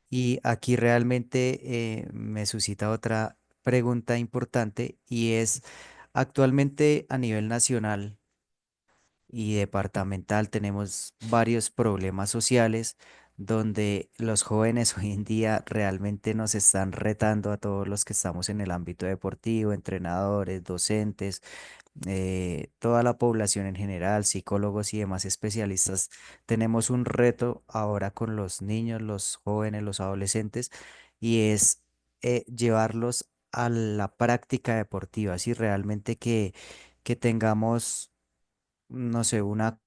Y aquí realmente me suscita otra pregunta importante, y es, actualmente a nivel nacional y departamental tenemos varios problemas sociales donde los jóvenes hoy en día realmente nos están retando a todos los que estamos en el ámbito deportivo, entrenadores, docentes, toda la población en general, psicólogos y demás especialistas. Tenemos un reto ahora con los niños, los jóvenes, los adolescentes, y es llevarlos a la práctica deportiva, así realmente que tengamos, no sé, una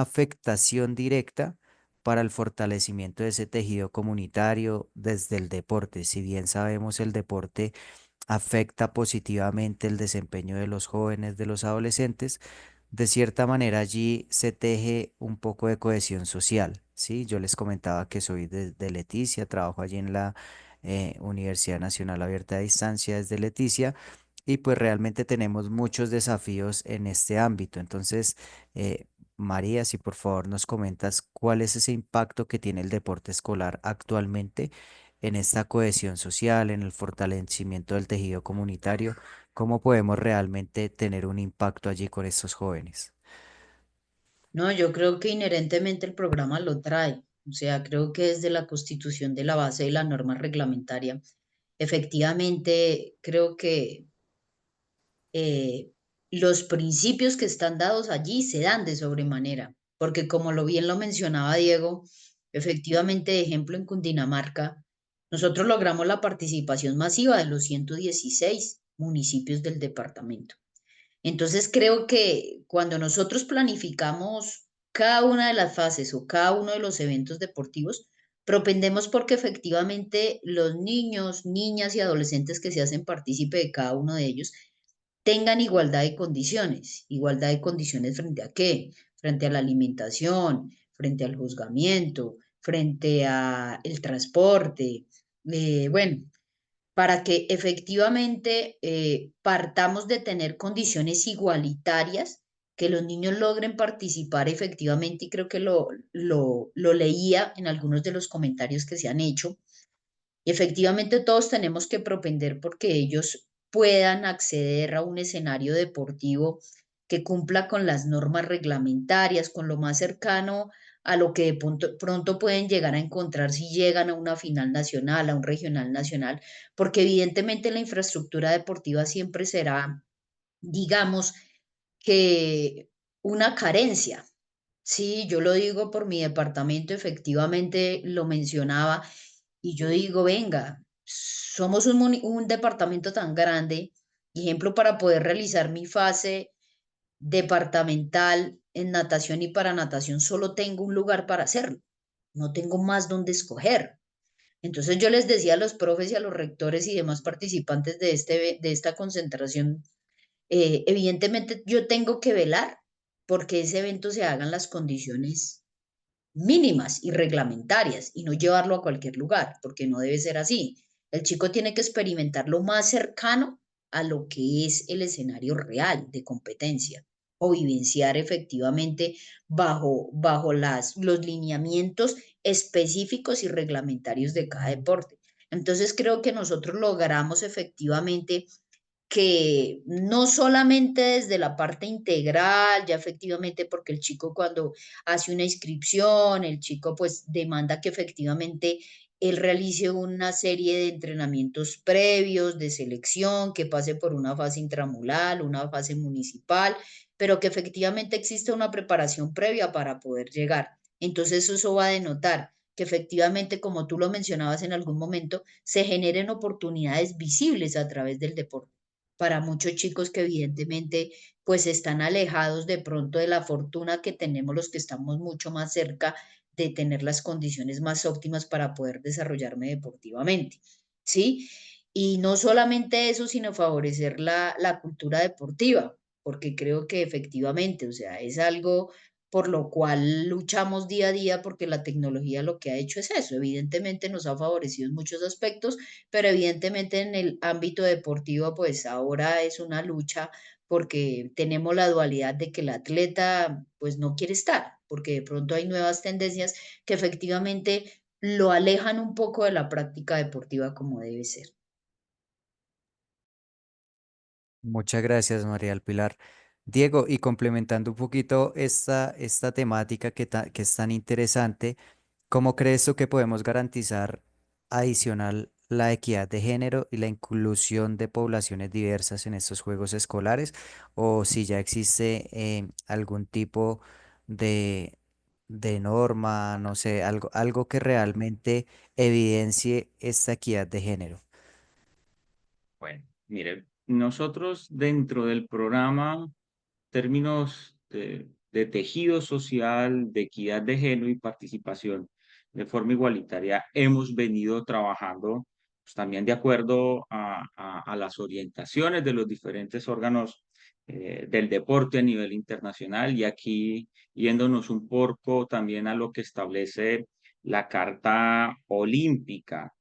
afectación directa para el fortalecimiento de ese tejido comunitario desde el deporte. Si bien sabemos el deporte afecta positivamente el desempeño de los jóvenes, de los adolescentes, de cierta manera allí se teje un poco de cohesión social, ¿sí? Yo les comentaba que soy de Leticia, trabajo allí en la Universidad Nacional Abierta a Distancia desde Leticia, y pues realmente tenemos muchos desafíos en este ámbito. Entonces, eh, María, si por favor nos comentas cuál es ese impacto que tiene el deporte escolar actualmente en esta cohesión social, en el fortalecimiento del tejido comunitario, ¿cómo podemos realmente tener un impacto allí con estos jóvenes? No, yo creo que inherentemente el programa lo trae. O sea, creo que desde la constitución de la base de la norma reglamentaria, efectivamente creo que eh, los principios que están dados allí se dan de sobremanera, porque como lo bien lo mencionaba Diego, efectivamente, de ejemplo, en Cundinamarca, nosotros logramos la participación masiva de los 116 municipios del departamento. Entonces, creo que cuando nosotros planificamos cada una de las fases o cada uno de los eventos deportivos, propendemos porque efectivamente los niños, niñas y adolescentes que se hacen partícipe de cada uno de ellos tengan igualdad de condiciones. ¿Igualdad de condiciones frente a qué? Frente a la alimentación, frente al juzgamiento, frente a el transporte. Bueno, para que efectivamente partamos de tener condiciones igualitarias, que los niños logren participar efectivamente, y creo que lo leía en algunos de los comentarios que se han hecho. Y efectivamente todos tenemos que propender porque ellos puedan acceder a un escenario deportivo que cumpla con las normas reglamentarias, con lo más cercano a lo que de pronto pueden llegar a encontrar si llegan a una final nacional, a un regional nacional, porque evidentemente la infraestructura deportiva siempre será digamos que una carencia. Sí, yo lo digo por mi departamento, efectivamente lo mencionaba, y yo digo, venga, somos un departamento tan grande, ejemplo, para poder realizar mi fase departamental en natación y para natación, solo tengo un lugar para hacerlo, no tengo más donde escoger. Entonces yo les decía a los profes y a los rectores y demás participantes de esta concentración, evidentemente yo tengo que velar porque ese evento se haga en las condiciones mínimas y reglamentarias y no llevarlo a cualquier lugar, porque no debe ser así. El chico tiene que experimentar lo más cercano a lo que es el escenario real de competencia o vivenciar efectivamente bajo los lineamientos específicos y reglamentarios de cada deporte. Entonces creo que nosotros logramos efectivamente que no solamente desde la parte integral, ya efectivamente, porque el chico cuando hace una inscripción, el chico pues demanda que efectivamente él realice una serie de entrenamientos previos, de selección, que pase por una fase intramural, una fase municipal, pero que efectivamente existe una preparación previa para poder llegar. Entonces eso va a denotar que efectivamente, como tú lo mencionabas en algún momento, se generen oportunidades visibles a través del deporte para muchos chicos que evidentemente pues están alejados de pronto de la fortuna que tenemos los que estamos mucho más cerca de tener las condiciones más óptimas para poder desarrollarme deportivamente, ¿sí? Y no solamente eso, sino favorecer la cultura deportiva, porque creo que efectivamente, o sea, es algo por lo cual luchamos día a día, porque la tecnología lo que ha hecho es eso, evidentemente nos ha favorecido en muchos aspectos, pero evidentemente en el ámbito deportivo, pues ahora es una lucha porque tenemos la dualidad de que el atleta pues no quiere estar, porque de pronto hay nuevas tendencias que efectivamente lo alejan un poco de la práctica deportiva como debe ser. Muchas gracias, María del Pilar. Diego, y complementando un poquito esta temática que es tan interesante, ¿cómo crees tú que podemos garantizar adicional la equidad de género y la inclusión de poblaciones diversas en estos juegos escolares? O si ya existe algún tipo de, de norma, no sé, algo que realmente evidencie esta equidad de género. Bueno, mire, nosotros dentro del programa términos de tejido social, de equidad de género y participación de forma igualitaria, hemos venido trabajando pues, también de acuerdo a las orientaciones de los diferentes órganos del deporte a nivel internacional y aquí yéndonos un poco también a lo que establece la Carta Olímpica.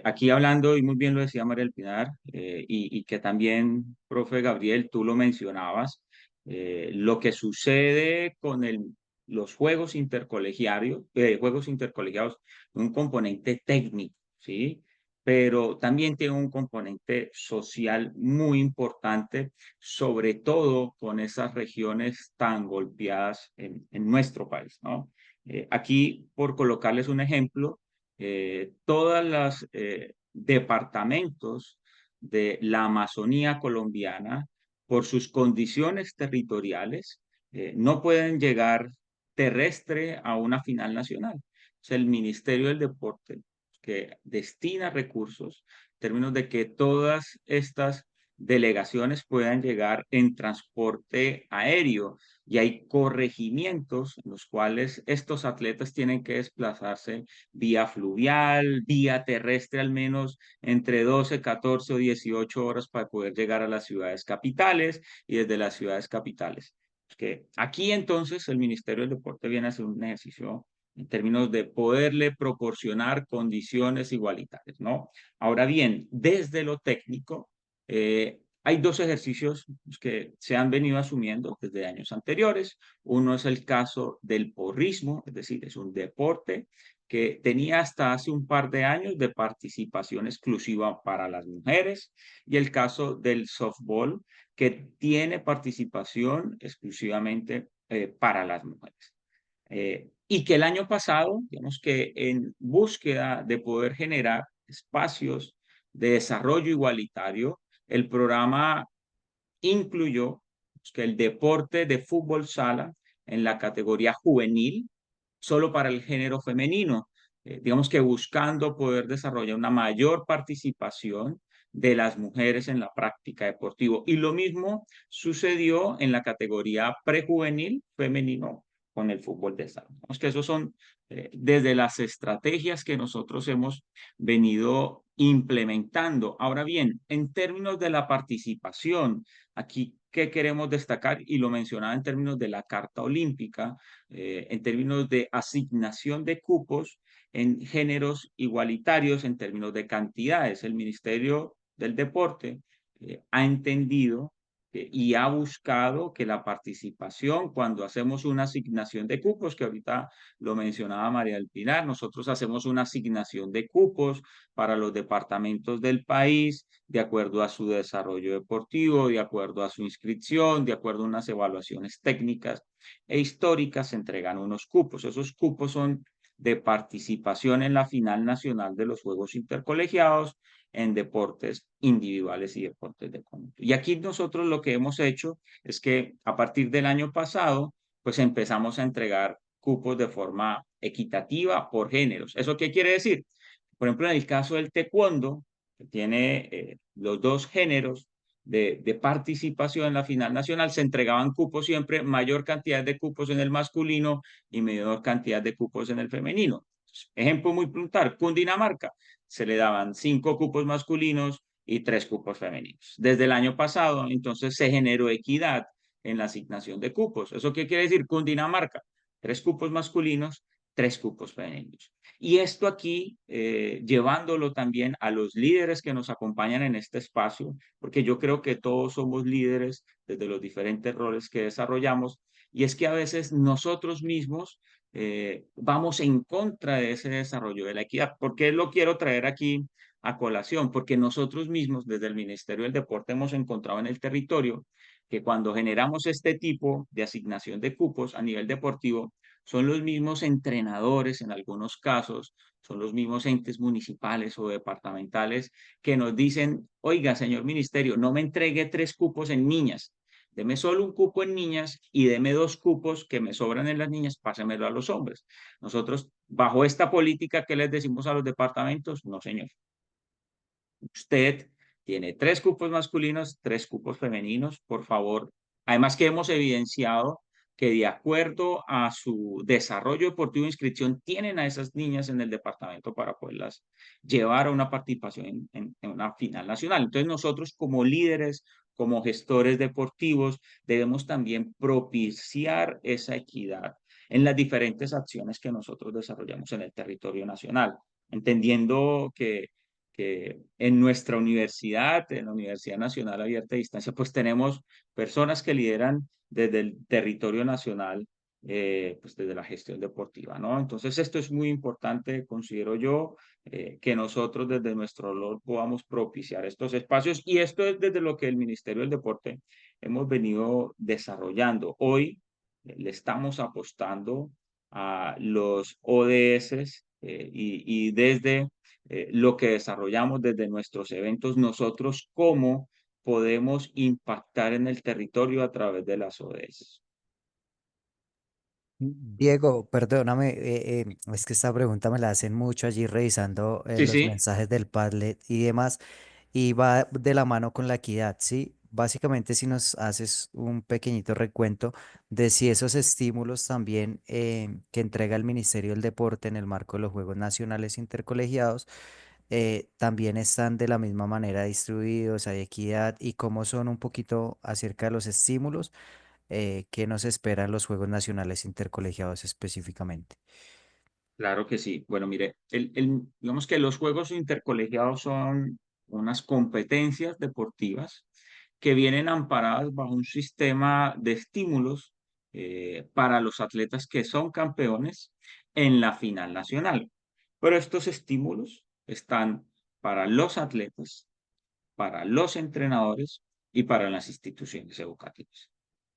Aquí hablando, y muy bien lo decía María del Pinar, y que también, profe Gabriel, tú lo mencionabas, lo que sucede con los juegos intercolegiados, un componente técnico, ¿sí? Pero también tiene un componente social muy importante, sobre todo con esas regiones tan golpeadas en nuestro país, ¿no? Aquí, por colocarles un ejemplo, todas las departamentos de la Amazonía colombiana, por sus condiciones territoriales, no pueden llegar terrestre a una final nacional. Es el Ministerio del Deporte que destina recursos en términos de que todas estas delegaciones puedan llegar en transporte aéreo y hay corregimientos en los cuales estos atletas tienen que desplazarse vía fluvial, vía terrestre al menos entre 12, 14 o 18 horas para poder llegar a las ciudades capitales y desde las ciudades capitales. Que aquí entonces el Ministerio del Deporte viene a hacer un ejercicio en términos de poderle proporcionar condiciones igualitarias, ¿no? Ahora bien, desde lo técnico, hay dos ejercicios que se han venido asumiendo desde años anteriores. Uno es el caso del porrismo, es decir, es un deporte que tenía hasta hace un par de años de participación exclusiva para las mujeres, y el caso del softball, que tiene participación exclusivamente para las mujeres. Y que el año pasado, digamos que en búsqueda de poder generar espacios de desarrollo igualitario, el programa incluyó que el deporte de fútbol sala en la categoría juvenil solo para el género femenino, digamos que buscando poder desarrollar una mayor participación de las mujeres en la práctica deportiva. Y lo mismo sucedió en la categoría prejuvenil femenino con el fútbol de sala. Digamos que esos son desde las estrategias que nosotros hemos venido implementando. Ahora bien, en términos de la participación, aquí, ¿qué queremos destacar? Y lo mencionaba en términos de la Carta Olímpica, en términos de asignación de cupos en géneros igualitarios, en términos de cantidades. El Ministerio del Deporte ha entendido y ha buscado que la participación, cuando hacemos una asignación de cupos, que ahorita lo mencionaba María del Pilar, nosotros hacemos una asignación de cupos para los departamentos del país, de acuerdo a su desarrollo deportivo, de acuerdo a su inscripción, de acuerdo a unas evaluaciones técnicas e históricas, se entregan unos cupos. Esos cupos son de participación en la final nacional de los Juegos Intercolegiados en deportes individuales y deportes de conjunto. Y aquí nosotros lo que hemos hecho es que a partir del año pasado, pues empezamos a entregar cupos de forma equitativa por géneros. ¿Eso qué quiere decir? Por ejemplo, en el caso del taekwondo, que tiene los dos géneros de participación en la final nacional, se entregaban cupos siempre, mayor cantidad de cupos en el masculino y menor cantidad de cupos en el femenino. Ejemplo muy puntual, Cundinamarca, se le daban 5 cupos masculinos y 3 cupos femeninos. Desde el año pasado, entonces, se generó equidad en la asignación de cupos. ¿Eso qué quiere decir? Cundinamarca, 3 cupos masculinos, 3 cupos femeninos. Y esto aquí, llevándolo también a los líderes que nos acompañan en este espacio, porque yo creo que todos somos líderes desde los diferentes roles que desarrollamos, y es que a veces nosotros mismos vamos en contra de ese desarrollo de la equidad. ¿Por qué lo quiero traer aquí a colación? Porque nosotros mismos desde el Ministerio del Deporte hemos encontrado en el territorio que cuando generamos este tipo de asignación de cupos a nivel deportivo, son los mismos entrenadores en algunos casos, son los mismos entes municipales o departamentales que nos dicen, oiga, señor ministerio, no me entregue 3 cupos en niñas, deme solo un cupo en niñas y deme 2 cupos que me sobran en las niñas, pásemelo a los hombres. Nosotros, bajo esta política, ¿qué les decimos a los departamentos? No, señor. Usted tiene 3 cupos masculinos, 3 cupos femeninos, por favor. Además que hemos evidenciado que de acuerdo a su desarrollo deportivo de inscripción, tienen a esas niñas en el departamento para poderlas llevar a una participación en una final nacional. Entonces nosotros como líderes, como gestores deportivos, debemos también propiciar esa equidad en las diferentes acciones que nosotros desarrollamos en el territorio nacional, entendiendo que en nuestra universidad, en la Universidad Nacional Abierta a Distancia, pues tenemos personas que lideran desde el territorio nacional, pues desde la gestión deportiva, ¿no? Entonces esto es muy importante, considero yo, que nosotros desde nuestro rol podamos propiciar estos espacios y esto es desde lo que el Ministerio del Deporte hemos venido desarrollando. Hoy le estamos apostando a los ODS y desde lo que desarrollamos desde nuestros eventos, nosotros cómo podemos impactar en el territorio a través de las ODS. Diego, perdóname, es que esta pregunta me la hacen mucho allí revisando Sí, los sí, mensajes del Padlet y demás, y va de la mano con la equidad, ¿sí? Básicamente, si nos haces un pequeñito recuento de si esos estímulos también que entrega el Ministerio del Deporte en el marco de los Juegos Nacionales Intercolegiados, también están de la misma manera distribuidos, hay equidad y cómo son un poquito acerca de los estímulos que nos esperan los Juegos Nacionales Intercolegiados específicamente. claro que sí. Bueno, mire, digamos que los juegos intercolegiados son unas competencias deportivas que vienen amparadas bajo un sistema de estímulos para los atletas que son campeones en la final nacional. Pero estos estímulos están para los atletas, para los entrenadores y para las instituciones educativas.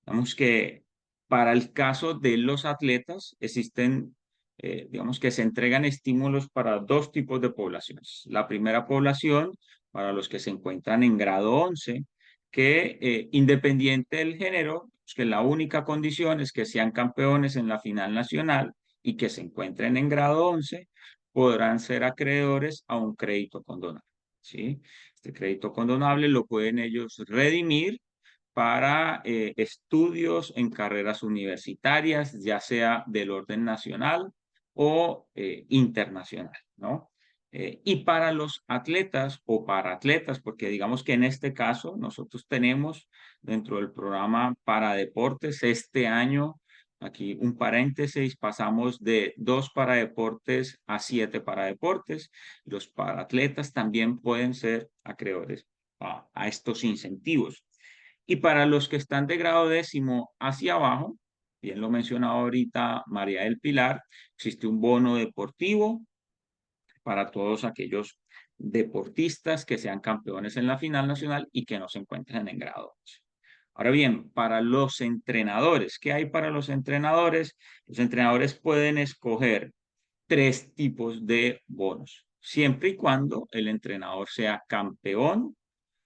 Digamos que para el caso de los atletas existen, digamos que se entregan estímulos para 2 tipos de poblaciones. La primera población, para los que se encuentran en grado 11, que independiente del género, pues que la única condición es que sean campeones en la final nacional y que se encuentren en grado 11, podrán ser acreedores a un crédito condonable, ¿sí? Este crédito condonable lo pueden ellos redimir para estudios en carreras universitarias, ya sea del orden nacional o internacional, ¿no? Y para los atletas o para atletas, porque digamos que en este caso nosotros tenemos dentro del programa para deportes este año, aquí un paréntesis, pasamos de 2 para deportes a 7 para deportes. Los para atletas también pueden ser acreedores a estos incentivos. Y para los que están de grado décimo hacia abajo, bien lo mencionaba ahorita María del Pilar, existe un bono deportivo para todos aquellos deportistas que sean campeones en la final nacional y que no se encuentren en grado 11. Ahora bien, para los entrenadores, ¿qué hay para los entrenadores? Los entrenadores pueden escoger 3 tipos de bonos, siempre y cuando el entrenador sea campeón,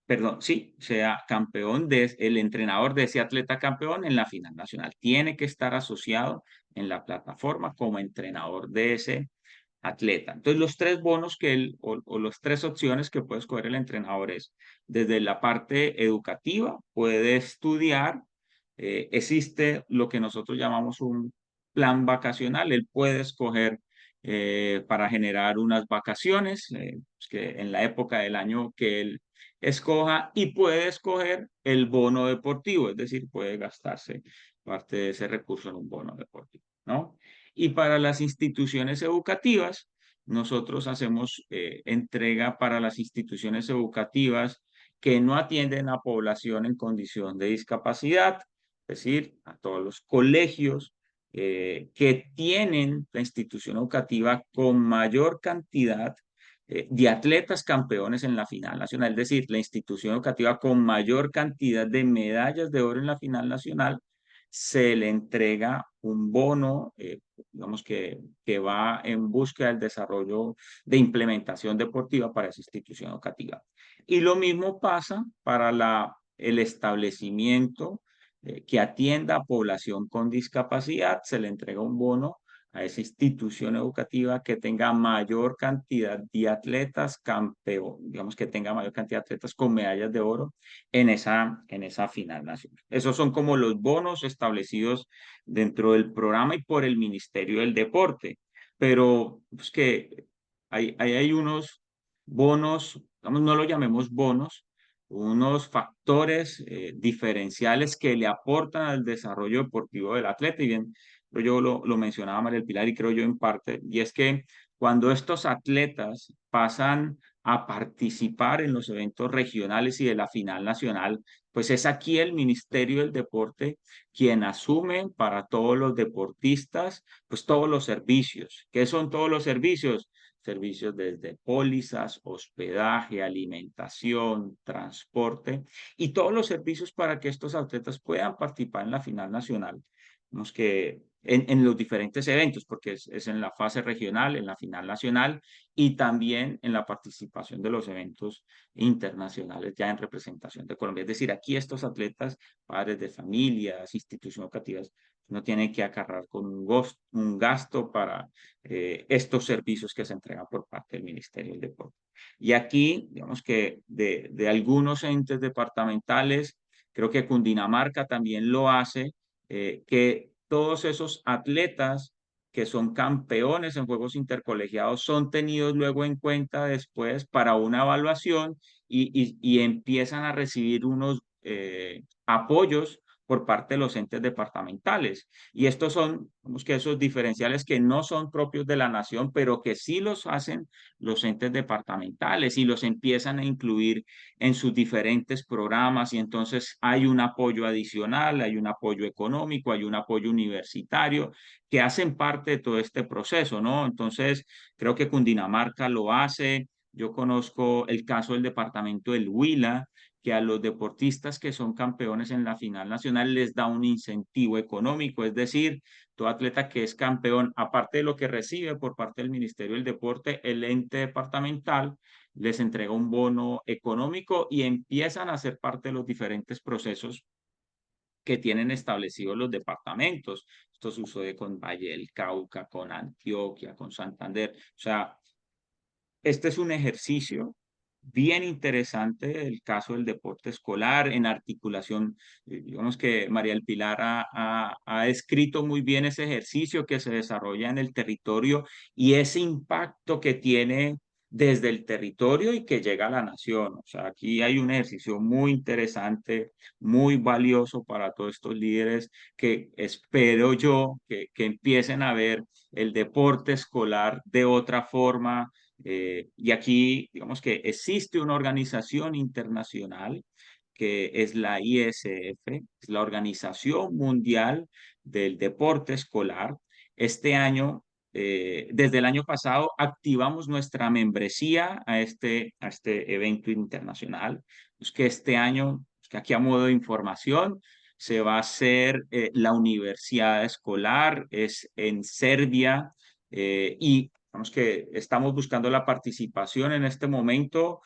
perdón, sí, sea campeón el entrenador de ese atleta campeón en la final nacional. Tiene que estar asociado en la plataforma como entrenador de ese atleta. Entonces, los 3 bonos que o las 3 opciones que puede escoger el entrenador es, desde la parte educativa, puede estudiar, existe lo que nosotros llamamos un plan vacacional, él puede escoger para generar unas vacaciones, pues que en la época del año que él escoja, y puede escoger el bono deportivo, es decir, puede gastarse parte de ese recurso en un bono deportivo, ¿no? Y para las instituciones educativas, nosotros hacemos entrega para las instituciones educativas que no atienden a población en condición de discapacidad, es decir, a todos los colegios que tienen la institución educativa con mayor cantidad de atletas campeones en la final nacional, es decir, la institución educativa con mayor cantidad de medallas de oro en la final nacional, se le entrega un bono, digamos que va en busca del desarrollo de implementación deportiva para esa institución educativa. Y lo mismo pasa para el establecimiento que atienda a población con discapacidad, se le entrega un bono a esa institución educativa que tenga mayor cantidad de atletas campeón, digamos que tenga mayor cantidad de atletas con medallas de oro en esa final nacional. Esos son como los bonos establecidos dentro del programa y por el Ministerio del Deporte. Pero pues que hay unos bonos, digamos, no lo llamemos bonos, unos factores diferenciales que le aportan al desarrollo deportivo del atleta. Y bien, yo lo mencionaba María del Pilar y creo yo en parte, y es que cuando estos atletas pasan a participar en los eventos regionales y de la final nacional, pues es aquí el Ministerio del Deporte quien asume para todos los deportistas, pues todos los servicios. ¿Qué son todos los servicios? Servicios desde pólizas, hospedaje, alimentación, transporte y todos los servicios para que estos atletas puedan participar en la final nacional. Vemos que en los diferentes eventos, porque es en la fase regional, en la final nacional y también en la participación de los eventos internacionales ya en representación de Colombia. Es decir, aquí estos atletas, padres de familias, instituciones educativas, no tienen que acarrear con un gasto para estos servicios que se entregan por parte del Ministerio del Deporte. Y aquí, digamos que de algunos entes departamentales, creo que Cundinamarca también lo hace, que todos esos atletas que son campeones en juegos intercolegiados son tenidos luego en cuenta después para una evaluación y empiezan a recibir unos apoyos por parte de los entes departamentales. Y estos son, digamos que esos diferenciales que no son propios de la nación, pero que sí los hacen los entes departamentales y los empiezan a incluir en sus diferentes programas y entonces hay un apoyo adicional, hay un apoyo económico, hay un apoyo universitario que hacen parte de todo este proceso, ¿no? Entonces, creo que Cundinamarca lo hace. Yo conozco el caso del departamento del Huila, que a los deportistas que son campeones en la final nacional les da un incentivo económico, es decir, todo atleta que es campeón, aparte de lo que recibe por parte del Ministerio del Deporte, el ente departamental les entrega un bono económico y empiezan a ser parte de los diferentes procesos que tienen establecidos los departamentos. Esto sucede con Valle del Cauca, con Antioquia, con Santander. O sea, este es un ejercicio bien interesante, el caso del deporte escolar en articulación. Digamos que María del Pilar ha descrito muy bien ese ejercicio que se desarrolla en el territorio y ese impacto que tiene desde el territorio y que llega a la nación. O sea, aquí hay un ejercicio muy interesante, muy valioso para todos estos líderes que espero yo que empiecen a ver el deporte escolar de otra forma, y aquí, digamos que existe una organización internacional que es la ISF, es la Organización Mundial del Deporte Escolar. Este año, desde el año pasado, activamos nuestra membresía a este evento internacional. Es que este año, es que aquí a modo de información, se va a hacer la Universidad Escolar, es en Serbia, y digamos que estamos buscando la participación en este momento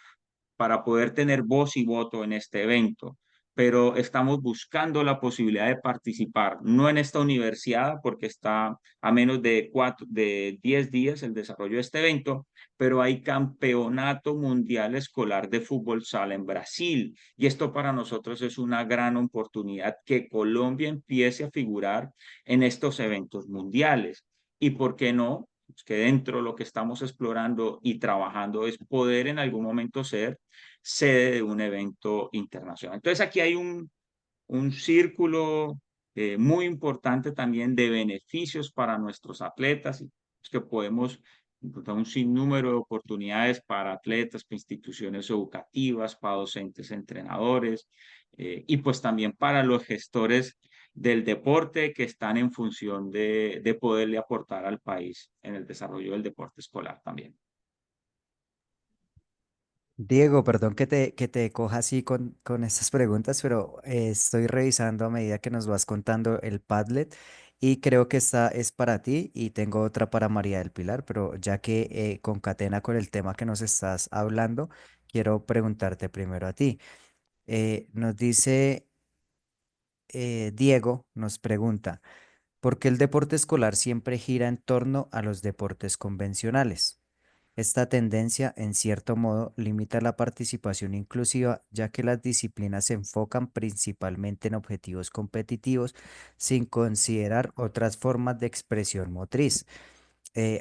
para poder tener voz y voto en este evento, pero estamos buscando la posibilidad de participar, no en esta universidad, porque está a menos de 10 días el desarrollo de este evento, pero hay campeonato mundial escolar de fútbol sala en Brasil, y esto para nosotros es una gran oportunidad que Colombia empiece a figurar en estos eventos mundiales. ¿Y por qué no? Pues que dentro de lo que estamos explorando y trabajando es poder en algún momento ser sede de un evento internacional. Entonces aquí hay un círculo muy importante también de beneficios para nuestros atletas, y es que podemos encontrar un sinnúmero de oportunidades para atletas, para instituciones educativas, para docentes, entrenadores, y pues también para los gestores del deporte que están en función de poderle aportar al país en el desarrollo del deporte escolar también. Diego, perdón que te coja así con estas preguntas, pero estoy revisando a medida que nos vas contando el Padlet y creo que esta es para ti y tengo otra para María del Pilar, pero ya que concatena con el tema que nos estás hablando, quiero preguntarte primero a ti. Nos dice Diego, nos pregunta, ¿por qué el deporte escolar siempre gira en torno a los deportes convencionales? Esta tendencia, en cierto modo, limita la participación inclusiva, ya que las disciplinas se enfocan principalmente en objetivos competitivos sin considerar otras formas de expresión motriz.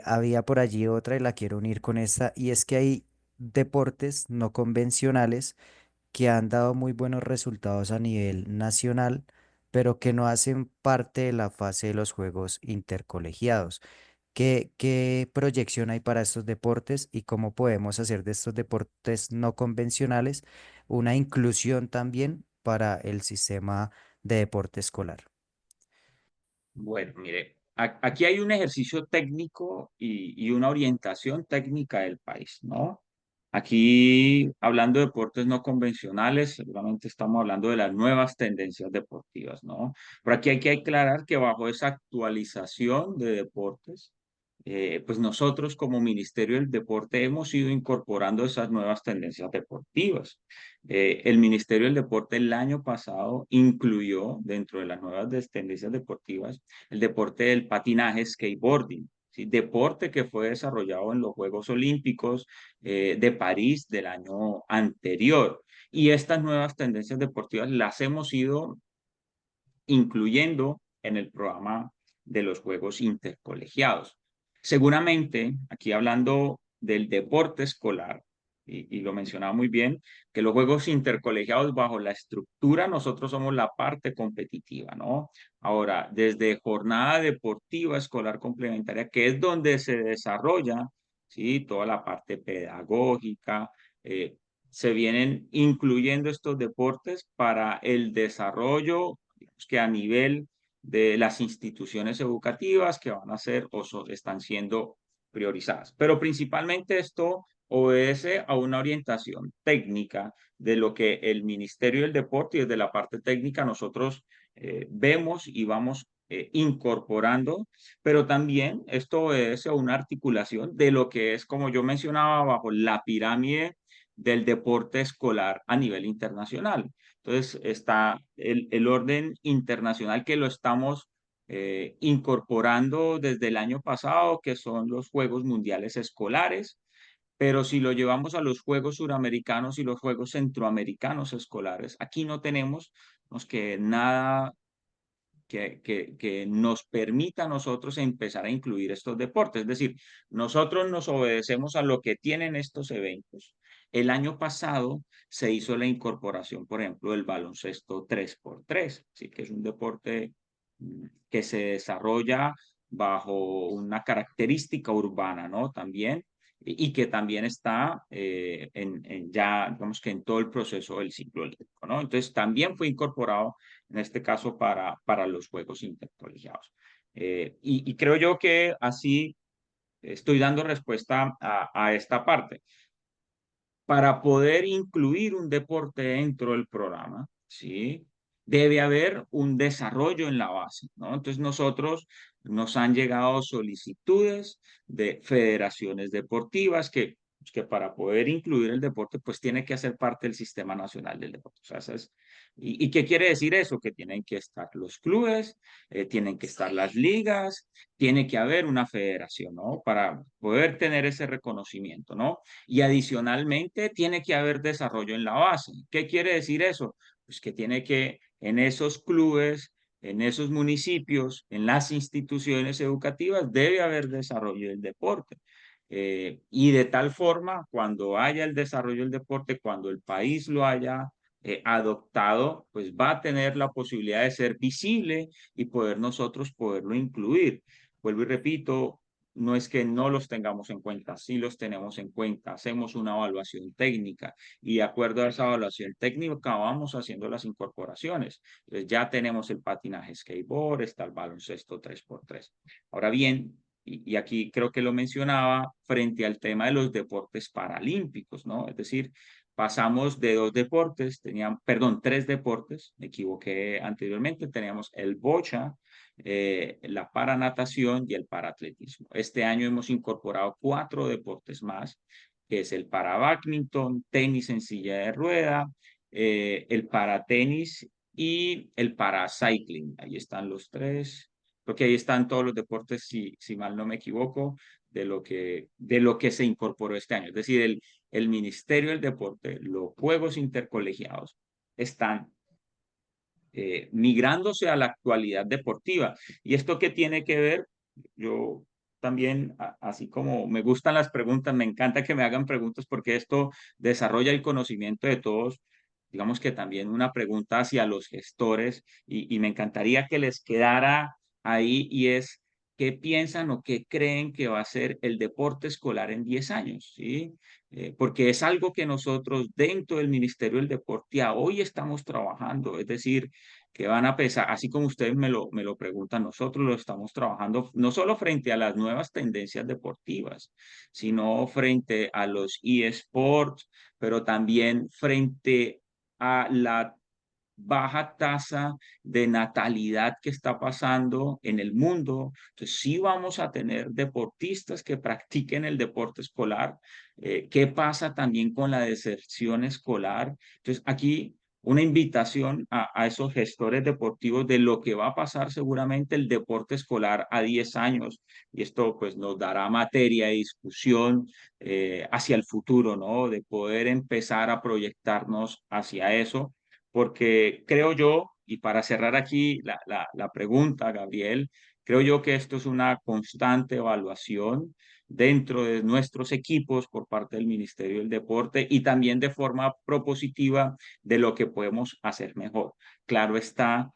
Había por allí otra y la quiero unir con esta, y es que hay deportes no convencionales que han dado muy buenos resultados a nivel nacional, pero que no hacen parte de la fase de los juegos intercolegiados. ¿Qué proyección hay para estos deportes y cómo podemos hacer de estos deportes no convencionales una inclusión también para el sistema de deporte escolar? Bueno, mire, aquí hay un ejercicio técnico y una orientación técnica del país, ¿no? Aquí, hablando de deportes no convencionales, seguramente estamos hablando de las nuevas tendencias deportivas, ¿no? Pero aquí hay que aclarar que bajo esa actualización de deportes, pues nosotros como Ministerio del Deporte hemos ido incorporando esas nuevas tendencias deportivas. El Ministerio del Deporte el año pasado incluyó dentro de las nuevas tendencias deportivas el deporte del patinaje, skateboarding. ¿Sí? Deporte que fue desarrollado en los Juegos Olímpicos de París del año anterior. Y estas nuevas tendencias deportivas las hemos ido incluyendo en el programa de los Juegos Intercolegiados. Seguramente, aquí hablando del deporte escolar, y lo mencionaba muy bien, que los Juegos Intercolegiados bajo la estructura, nosotros somos la parte competitiva, ¿no? Ahora, desde jornada deportiva escolar complementaria, que es donde se desarrolla, ¿sí? Toda la parte pedagógica, se vienen incluyendo estos deportes para el desarrollo, digamos que a nivel de las instituciones educativas que van a ser están siendo priorizadas. Pero principalmente esto obedece a una orientación técnica de lo que el Ministerio del Deporte y desde la parte técnica nosotros vemos y vamos incorporando, pero también esto es una articulación de lo que es, como yo mencionaba, bajo la pirámide del deporte escolar a nivel internacional. Entonces está el orden internacional que lo estamos incorporando desde el año pasado, que son los Juegos Mundiales Escolares, pero si lo llevamos a los Juegos Suramericanos y los Juegos Centroamericanos Escolares, aquí no tenemos que nada que nos permita a nosotros empezar a incluir estos deportes. Es decir, nosotros nos obedecemos a lo que tienen estos eventos. El año pasado se hizo la incorporación, por ejemplo, del baloncesto 3x3, ¿sí? Que es un deporte que se desarrolla bajo una característica urbana, ¿no? También, y que también está ya, digamos que en todo el proceso del ciclo olímpico, ¿no? Entonces, también fue incorporado en este caso para los juegos intercolegiados. Y creo yo que así estoy dando respuesta a esta parte. Para poder incluir un deporte dentro del programa, ¿sí? Debe haber un desarrollo en la base, ¿no? Entonces nosotros nos han llegado solicitudes de federaciones deportivas que para poder incluir el deporte, pues tiene que hacer parte del Sistema Nacional del Deporte. O sea, ¿y qué quiere decir eso? Que tienen que estar los clubes, tienen que estar las ligas, tiene que haber una federación, ¿no? Para poder tener ese reconocimiento, ¿no? Y adicionalmente tiene que haber desarrollo en la base. ¿Qué quiere decir eso? Pues que tiene que en esos clubes, en esos municipios, en las instituciones educativas, debe haber desarrollo del deporte. Y de tal forma, cuando haya el desarrollo del deporte, cuando el país lo haya adoptado, pues va a tener la posibilidad de ser visible y poder nosotros poderlo incluir. Vuelvo y repito, no es que no los tengamos en cuenta, sí los tenemos en cuenta, hacemos una evaluación técnica y de acuerdo a esa evaluación técnica vamos haciendo las incorporaciones. Entonces ya tenemos el patinaje skateboard, está el baloncesto 3x3. Ahora bien, y aquí creo que lo mencionaba, frente al tema de los deportes paralímpicos, ¿no? Es decir, pasamos de dos deportes, perdón, tres deportes, me equivoqué anteriormente, teníamos el bocha, la paranatación y el paratletismo. Este año hemos incorporado 4 deportes más, que es el parabadminton, tenis en silla de rueda, el paratenis y el paracycling. Ahí están los tres. Creo que ahí están todos los deportes, si mal no me equivoco, de lo que se incorporó este año. Es decir, el Ministerio del Deporte, los Juegos Intercolegiados, están migrándose a la actualidad deportiva. ¿Y esto qué tiene que ver? Yo también, así como me gustan las preguntas, me encanta que me hagan preguntas porque esto desarrolla el conocimiento de todos. Digamos que también una pregunta hacia los gestores y me encantaría que les quedara ahí y es, ¿qué piensan o qué creen que va a ser el deporte escolar en 10 años? ¿Sí? Porque es algo que nosotros dentro del Ministerio del Deporte a hoy estamos trabajando, es decir, que van a pesar, así como ustedes me lo preguntan, nosotros lo estamos trabajando no solo frente a las nuevas tendencias deportivas, sino frente a los eSports, pero también frente a la baja tasa de natalidad que está pasando en el mundo. Entonces, sí vamos a tener deportistas que practiquen el deporte escolar. ¿Qué pasa también con la deserción escolar? Entonces, aquí una invitación a esos gestores deportivos de lo que va a pasar seguramente el deporte escolar a 10 años. Y esto pues nos dará materia de discusión hacia el futuro, ¿no? De poder empezar a proyectarnos hacia eso porque creo yo, y para cerrar aquí la pregunta, Gabriel, creo yo que esto es una constante evaluación dentro de nuestros equipos por parte del Ministerio del Deporte y también de forma propositiva de lo que podemos hacer mejor. Claro está,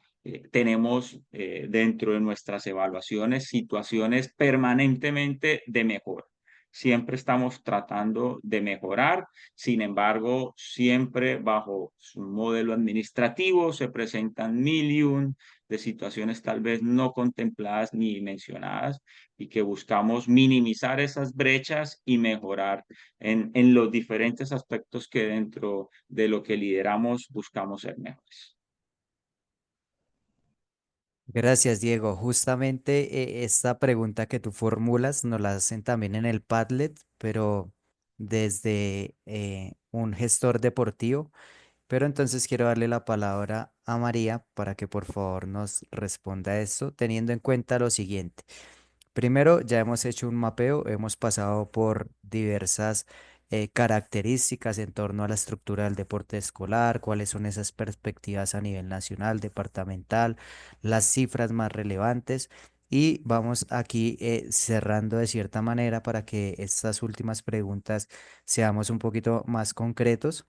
tenemos dentro de nuestras evaluaciones situaciones permanentemente de mejora. siempre estamos tratando de mejorar. Sin embargo, siempre bajo un modelo administrativo se presentan mil y un de situaciones tal vez no contempladas ni mencionadas y que buscamos minimizar esas brechas y mejorar en los diferentes aspectos que dentro de lo que lideramos buscamos ser mejores. Gracias, Diego. Justamente esta pregunta que tú formulas nos la hacen también en el Padlet, pero desde un gestor deportivo. Pero entonces quiero darle la palabra a María para que por favor nos responda a esto, teniendo en cuenta lo siguiente. Primero, ya hemos hecho un mapeo, hemos pasado por diversas características en torno a la estructura del deporte escolar, cuáles son esas perspectivas a nivel nacional, departamental, las cifras más relevantes. Y vamos aquí cerrando de cierta manera para que estas últimas preguntas seamos un poquito más concretos.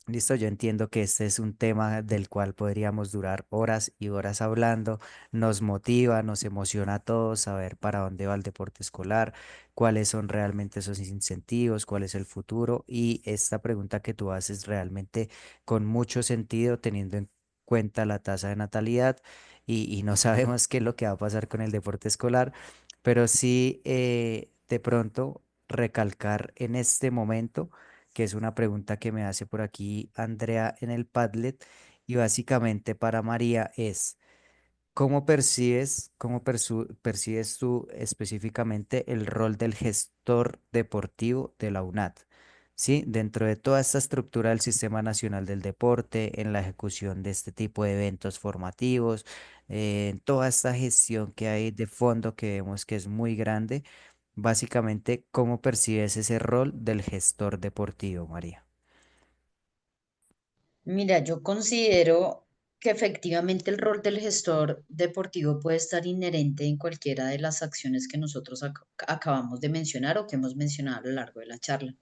Listo, yo entiendo que este es un tema del cual podríamos durar horas y horas hablando. Nos motiva, nos emociona a todos saber para dónde va el deporte escolar, cuáles son realmente esos incentivos, cuál es el futuro. Y esta pregunta que tú haces realmente con mucho sentido, teniendo en cuenta la tasa de natalidad y no sabemos qué es lo que va a pasar con el deporte escolar, pero sí de pronto recalcar en este momento que es una pregunta que me hace por aquí Andrea en el Padlet. Y básicamente para María es, ¿cómo percibes, percibes tú específicamente el rol del gestor deportivo de la UNAD? ¿Sí? Dentro de toda esta estructura del Sistema Nacional del Deporte, en la ejecución de este tipo de eventos formativos, en toda esta gestión que hay de fondo que vemos que es muy grande, básicamente, ¿cómo percibes ese rol del gestor deportivo, María? Mira, yo considero que efectivamente el rol del gestor deportivo puede estar inherente en cualquiera de las acciones que nosotros acabamos de mencionar o que hemos mencionado a lo largo de la charla,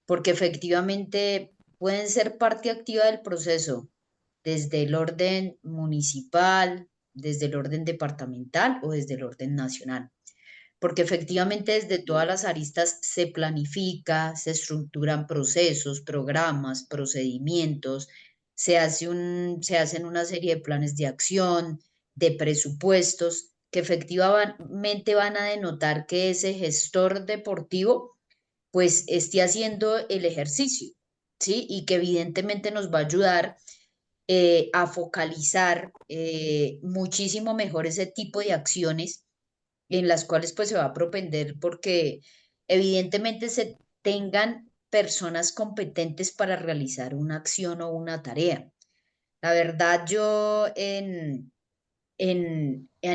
porque efectivamente pueden ser parte activa del proceso desde el orden municipal, desde el orden departamental o desde el orden nacional, porque efectivamente desde todas las aristas se planifica, se estructuran procesos, programas, procedimientos, se hacen una serie de planes de acción, de presupuestos, que efectivamente van a denotar que ese gestor deportivo pues esté haciendo el ejercicio, ¿sí? Y que evidentemente nos va a ayudar a focalizar muchísimo mejor ese tipo de acciones en las cuales pues se va a propender porque evidentemente se tengan personas competentes para realizar una acción o una tarea. La verdad, a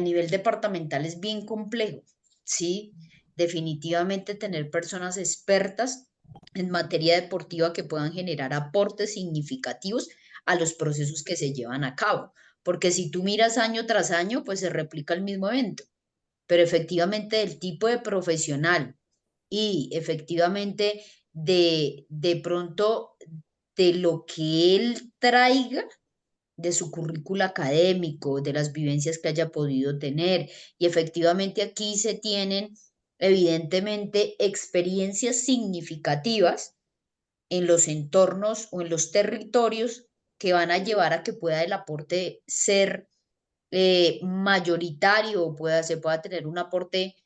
nivel departamental es bien complejo, ¿sí? Definitivamente tener personas expertas en materia deportiva que puedan generar aportes significativos a los procesos que se llevan a cabo, porque si tú miras año tras año, pues se replica el mismo evento, pero efectivamente el tipo de profesional y efectivamente de pronto de lo que él traiga de su currículo académico, de las vivencias que haya podido tener. Y efectivamente aquí se tienen evidentemente experiencias significativas en los entornos o en los territorios que van a llevar a que pueda el aporte ser mayoritario o se pueda tener un aporte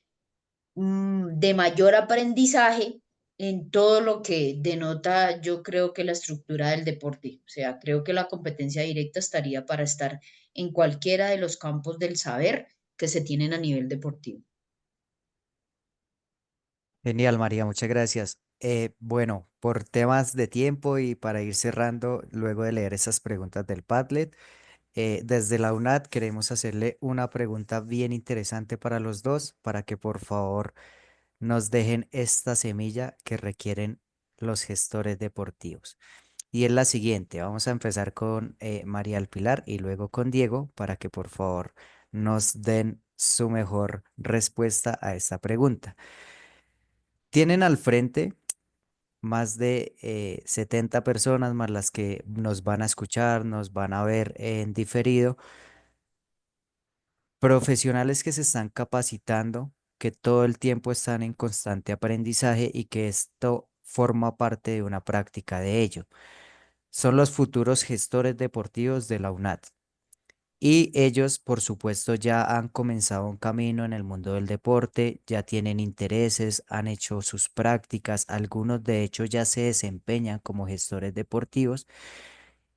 de mayor aprendizaje en todo lo que denota, yo creo que la estructura del deporte. O sea, creo que la competencia directa estaría para estar en cualquiera de los campos del saber que se tienen a nivel deportivo. Genial, María, muchas gracias. Bueno, por temas de tiempo y para ir cerrando, luego de leer esas preguntas del Padlet, desde la UNAD queremos hacerle una pregunta bien interesante para los dos, para que por favor nos dejen esta semilla que requieren los gestores deportivos. Y es la siguiente, vamos a empezar con María del Pilar y luego con Diego para que por favor nos den su mejor respuesta a esta pregunta. Tienen al frente más de 70 personas, más las que nos van a escuchar, nos van a ver en diferido, profesionales que se están capacitando que todo el tiempo están en constante aprendizaje y que esto forma parte de una práctica de ello. Son los futuros gestores deportivos de la UNAD. Y ellos, por supuesto, ya han comenzado un camino en el mundo del deporte, ya tienen intereses, han hecho sus prácticas, algunos de hecho ya se desempeñan como gestores deportivos.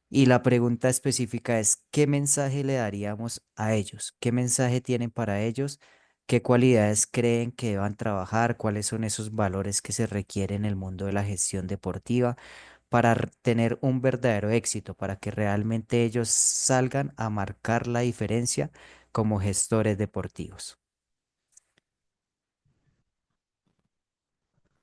Y la pregunta específica es, ¿qué mensaje le daríamos a ellos? ¿Qué mensaje tienen para ellos? ¿Qué cualidades creen que deban trabajar? ¿Cuáles son esos valores que se requieren en el mundo de la gestión deportiva para tener un verdadero éxito, para que realmente ellos salgan a marcar la diferencia como gestores deportivos?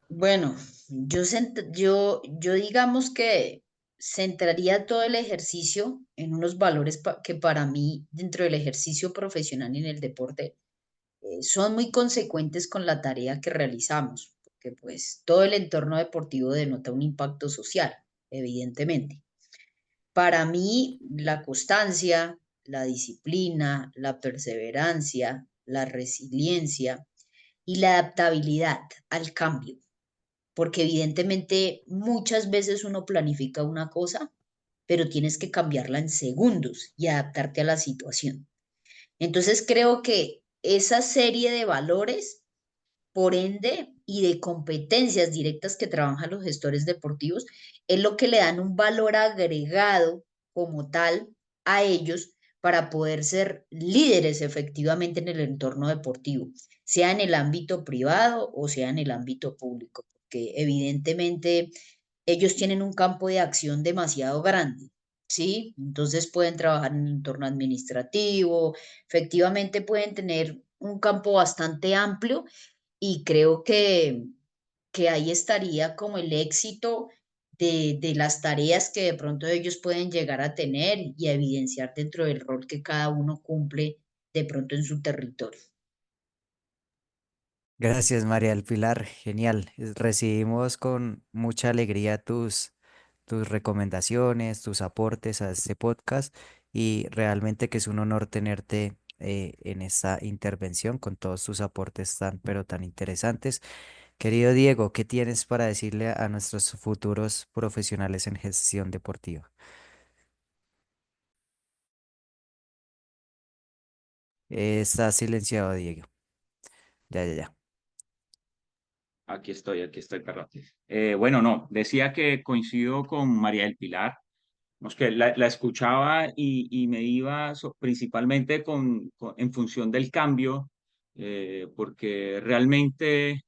Bueno, yo digamos que centraría todo el ejercicio en unos valores que para mí, dentro del ejercicio profesional y en el deporte, son muy consecuentes con la tarea que realizamos, porque pues todo el entorno deportivo denota un impacto social, evidentemente. Para mí, la constancia, la disciplina, la perseverancia, la resiliencia y la adaptabilidad al cambio, porque evidentemente muchas veces uno planifica una cosa, pero tienes que cambiarla en segundos y adaptarte a la situación. Entonces creo que esa serie de valores, por ende, y de competencias directas que trabajan los gestores deportivos, es lo que le dan un valor agregado como tal a ellos para poder ser líderes efectivamente en el entorno deportivo, sea en el ámbito privado o sea en el ámbito público, porque evidentemente ellos tienen un campo de acción demasiado grande. ¿Sí? Entonces pueden trabajar en el entorno administrativo, efectivamente pueden tener un campo bastante amplio y creo que ahí estaría como el éxito de las tareas que de pronto ellos pueden llegar a tener y a evidenciar dentro del rol que cada uno cumple de pronto en su territorio. Gracias, María del Pilar. Genial. Recibimos con mucha alegría tus recomendaciones, tus aportes a este podcast y realmente que es un honor tenerte en esta intervención con todos tus aportes tan, pero tan interesantes. Querido Diego, ¿qué tienes para decirle a nuestros futuros profesionales en gestión deportiva? Está silenciado, Diego. Ya, ya, ya. Aquí estoy, perdón. Bueno, no, decía que coincido con María del Pilar. Es que la escuchaba y me iba principalmente en función del cambio, porque realmente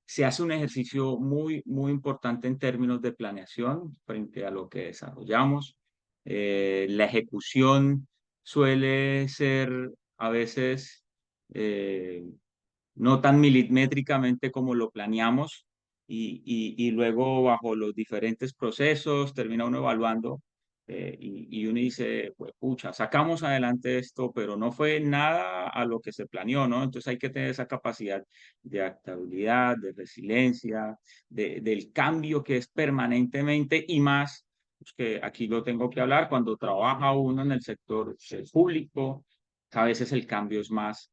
se hace un ejercicio muy, muy importante en términos de planeación frente a lo que desarrollamos. La ejecución suele ser a veces eh, no tan milimétricamente como lo planeamos y luego bajo los diferentes procesos termina uno evaluando y uno dice, pues pucha, sacamos adelante esto, pero no fue nada a lo que se planeó, ¿no? Entonces hay que tener esa capacidad de adaptabilidad, de resiliencia, del cambio que es permanentemente y más, pues que aquí lo tengo que hablar, cuando trabaja uno en el sector público, a veces el cambio es más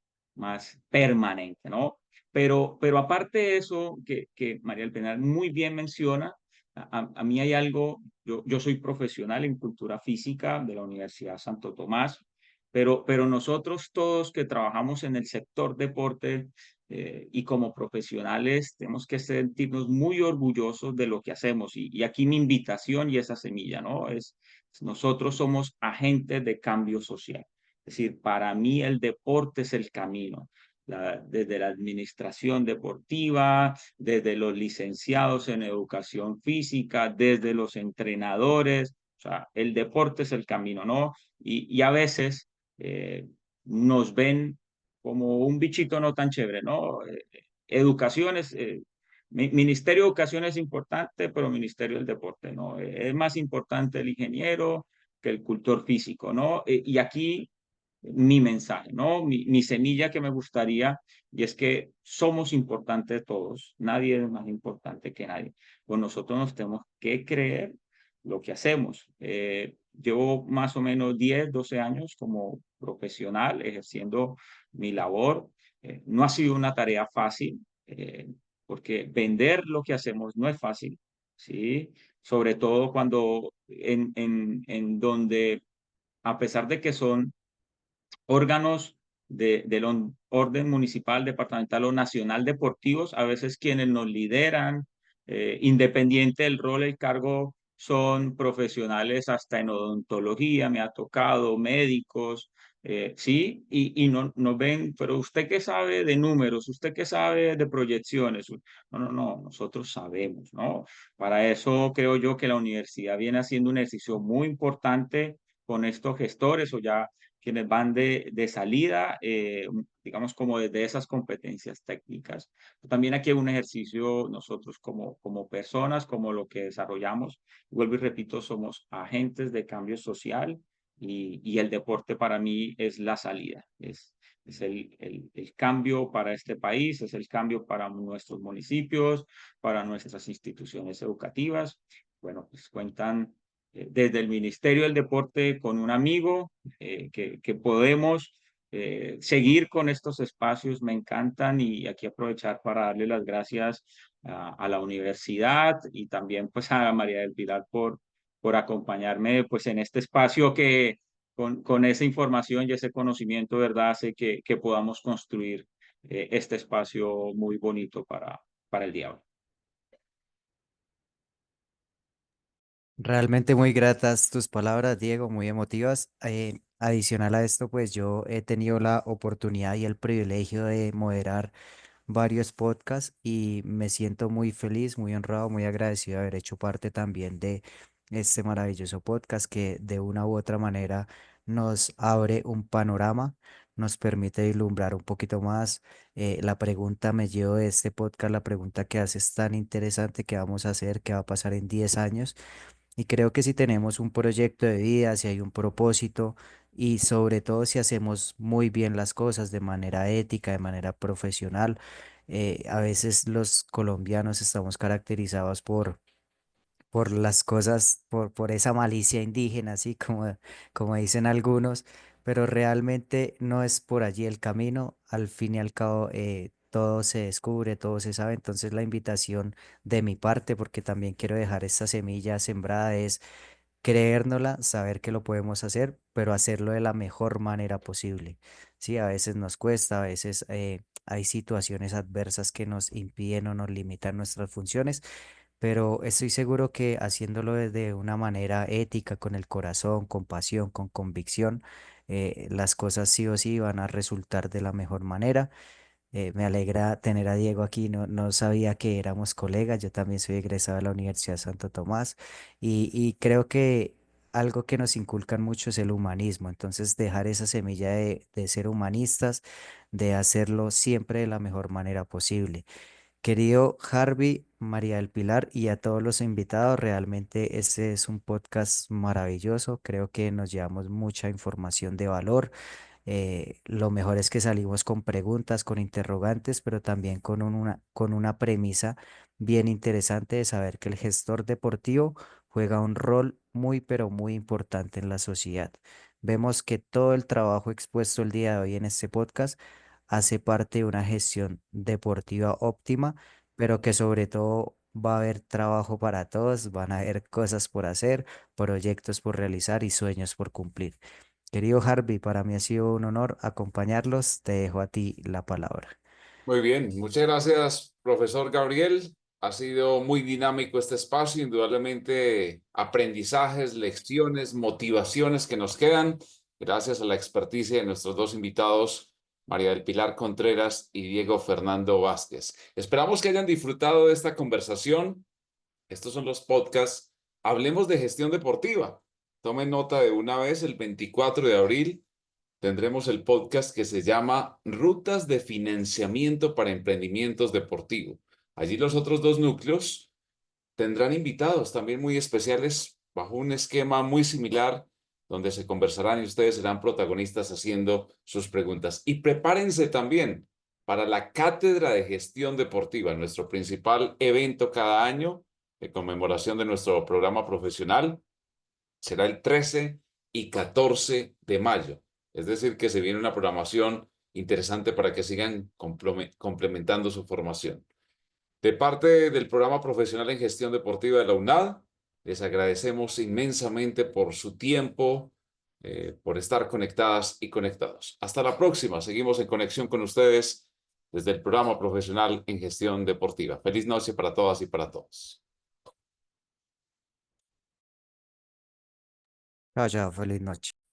permanente, ¿no? Pero aparte de eso, que María del Penal muy bien menciona, a mí hay algo, yo soy profesional en cultura física de la Universidad Santo Tomás, pero nosotros todos que trabajamos en el sector deporte y como profesionales tenemos que sentirnos muy orgullosos de lo que hacemos. Y aquí mi invitación y esa semilla, ¿no? Nosotros somos agentes de cambio social. Es decir, para mí el deporte es el camino. Desde la administración deportiva, desde los licenciados en educación física, desde los entrenadores, o sea, el deporte es el camino, ¿no? Y a veces eh, nos ven como un bichito no tan chévere, ¿no? Educación es, Ministerio de Educación es importante, pero Ministerio del Deporte, ¿no? Es más importante el ingeniero que el cultor físico, ¿no? Y aquí mi mensaje, ¿no? Mi semilla que me gustaría, y es que somos importantes todos, nadie es más importante que nadie. Pues nosotros nos tenemos que creer lo que hacemos. Llevo más o menos 10, 12 años como profesional ejerciendo mi labor No ha sido una tarea fácil, porque vender lo que hacemos no es fácil, ¿sí? Sobre todo cuando en donde, a pesar de que son órganos del orden municipal, departamental o nacional deportivos, a veces quienes nos lideran, independiente del rol, el cargo, son profesionales hasta en odontología, me ha tocado, médicos, sí, y no, nos ven, pero usted qué sabe de números, usted qué sabe de proyecciones. No, no, no, nosotros sabemos, ¿no? Para eso creo yo que la universidad viene haciendo un ejercicio muy importante con estos gestores o ya quienes van de salida, digamos, como desde esas competencias técnicas. También aquí hay un ejercicio nosotros como personas, como lo que desarrollamos. Vuelvo y repito, somos agentes de cambio social y el deporte para mí es la salida, es el cambio para este país, es el cambio para nuestros municipios, para nuestras instituciones educativas. Bueno, pues cuentan desde el Ministerio del Deporte con un amigo que podemos seguir con estos espacios, me encantan y aquí aprovechar para darle las gracias a la universidad y también pues a María del Pilar por acompañarme pues en este espacio que con esa información y ese conocimiento, ¿verdad?, hace que podamos construir este espacio muy bonito para el día de hoy. Realmente muy gratas tus palabras, Diego, muy emotivas. Adicional a esto, pues yo he tenido la oportunidad y el privilegio de moderar varios podcasts y me siento muy feliz, muy honrado, muy agradecido de haber hecho parte también de este maravilloso podcast que de una u otra manera nos abre un panorama, nos permite vislumbrar un poquito más. La pregunta me llevo de este podcast, la pregunta que haces tan interesante, ¿qué vamos a hacer? ¿Qué va a pasar en 10 años? Y creo que si tenemos un proyecto de vida, si hay un propósito y sobre todo si hacemos muy bien las cosas de manera ética, de manera profesional, a veces los colombianos estamos caracterizados por las cosas, por esa malicia indígena, así como dicen algunos, pero realmente no es por allí el camino. Al fin y al cabo, todo se descubre, todo se sabe. Entonces la invitación de mi parte, porque también quiero dejar esta semilla sembrada, es creérnosla, saber que lo podemos hacer, pero hacerlo de la mejor manera posible. Sí, a veces nos cuesta, a veces hay situaciones adversas que nos impiden o nos limitan nuestras funciones, pero estoy seguro que haciéndolo desde una manera ética, con el corazón, con pasión, con convicción, las cosas sí o sí van a resultar de la mejor manera. Me alegra tener a Diego aquí, no sabía que éramos colegas, yo también soy egresado de la Universidad de Santo Tomás y creo que algo que nos inculcan mucho es el humanismo, entonces dejar esa semilla de ser humanistas, de hacerlo siempre de la mejor manera posible. Querido Harvey, María del Pilar y a todos los invitados, realmente este es un podcast maravilloso, creo que nos llevamos mucha información de valor. Lo mejor es que salimos con preguntas, con interrogantes, pero también con una premisa bien interesante de saber que el gestor deportivo juega un rol muy, pero muy importante en la sociedad. Vemos que todo el trabajo expuesto el día de hoy en este podcast hace parte de una gestión deportiva óptima, pero que sobre todo va a haber trabajo para todos, van a haber cosas por hacer, proyectos por realizar y sueños por cumplir. Querido Harvey, para mí ha sido un honor acompañarlos. Te dejo a ti la palabra. Muy bien, muchas gracias, profesor Gabriel. Ha sido muy dinámico este espacio, indudablemente aprendizajes, lecciones, motivaciones que nos quedan, gracias a la experticia de nuestros dos invitados, María del Pilar Contreras y Diego Fernando Vázquez. Esperamos que hayan disfrutado de esta conversación. Estos son los podcasts. Hablemos de gestión deportiva. Tomen nota de una vez, el 24 de abril tendremos el podcast que se llama Rutas de Financiamiento para Emprendimientos Deportivos. Allí los otros dos núcleos tendrán invitados también muy especiales bajo un esquema muy similar donde se conversarán y ustedes serán protagonistas haciendo sus preguntas. Y prepárense también para la Cátedra de Gestión Deportiva, nuestro principal evento cada año de conmemoración de nuestro programa profesional. Será el 13 y 14 de mayo. Es decir, que se viene una programación interesante para que sigan complementando su formación. De parte del programa profesional en gestión deportiva de la UNAD, les agradecemos inmensamente por su tiempo, por estar conectadas y conectados. Hasta la próxima. Seguimos en conexión con ustedes desde el programa profesional en gestión deportiva. Feliz noche para todas y para todos. Chao, chao, feliz noche.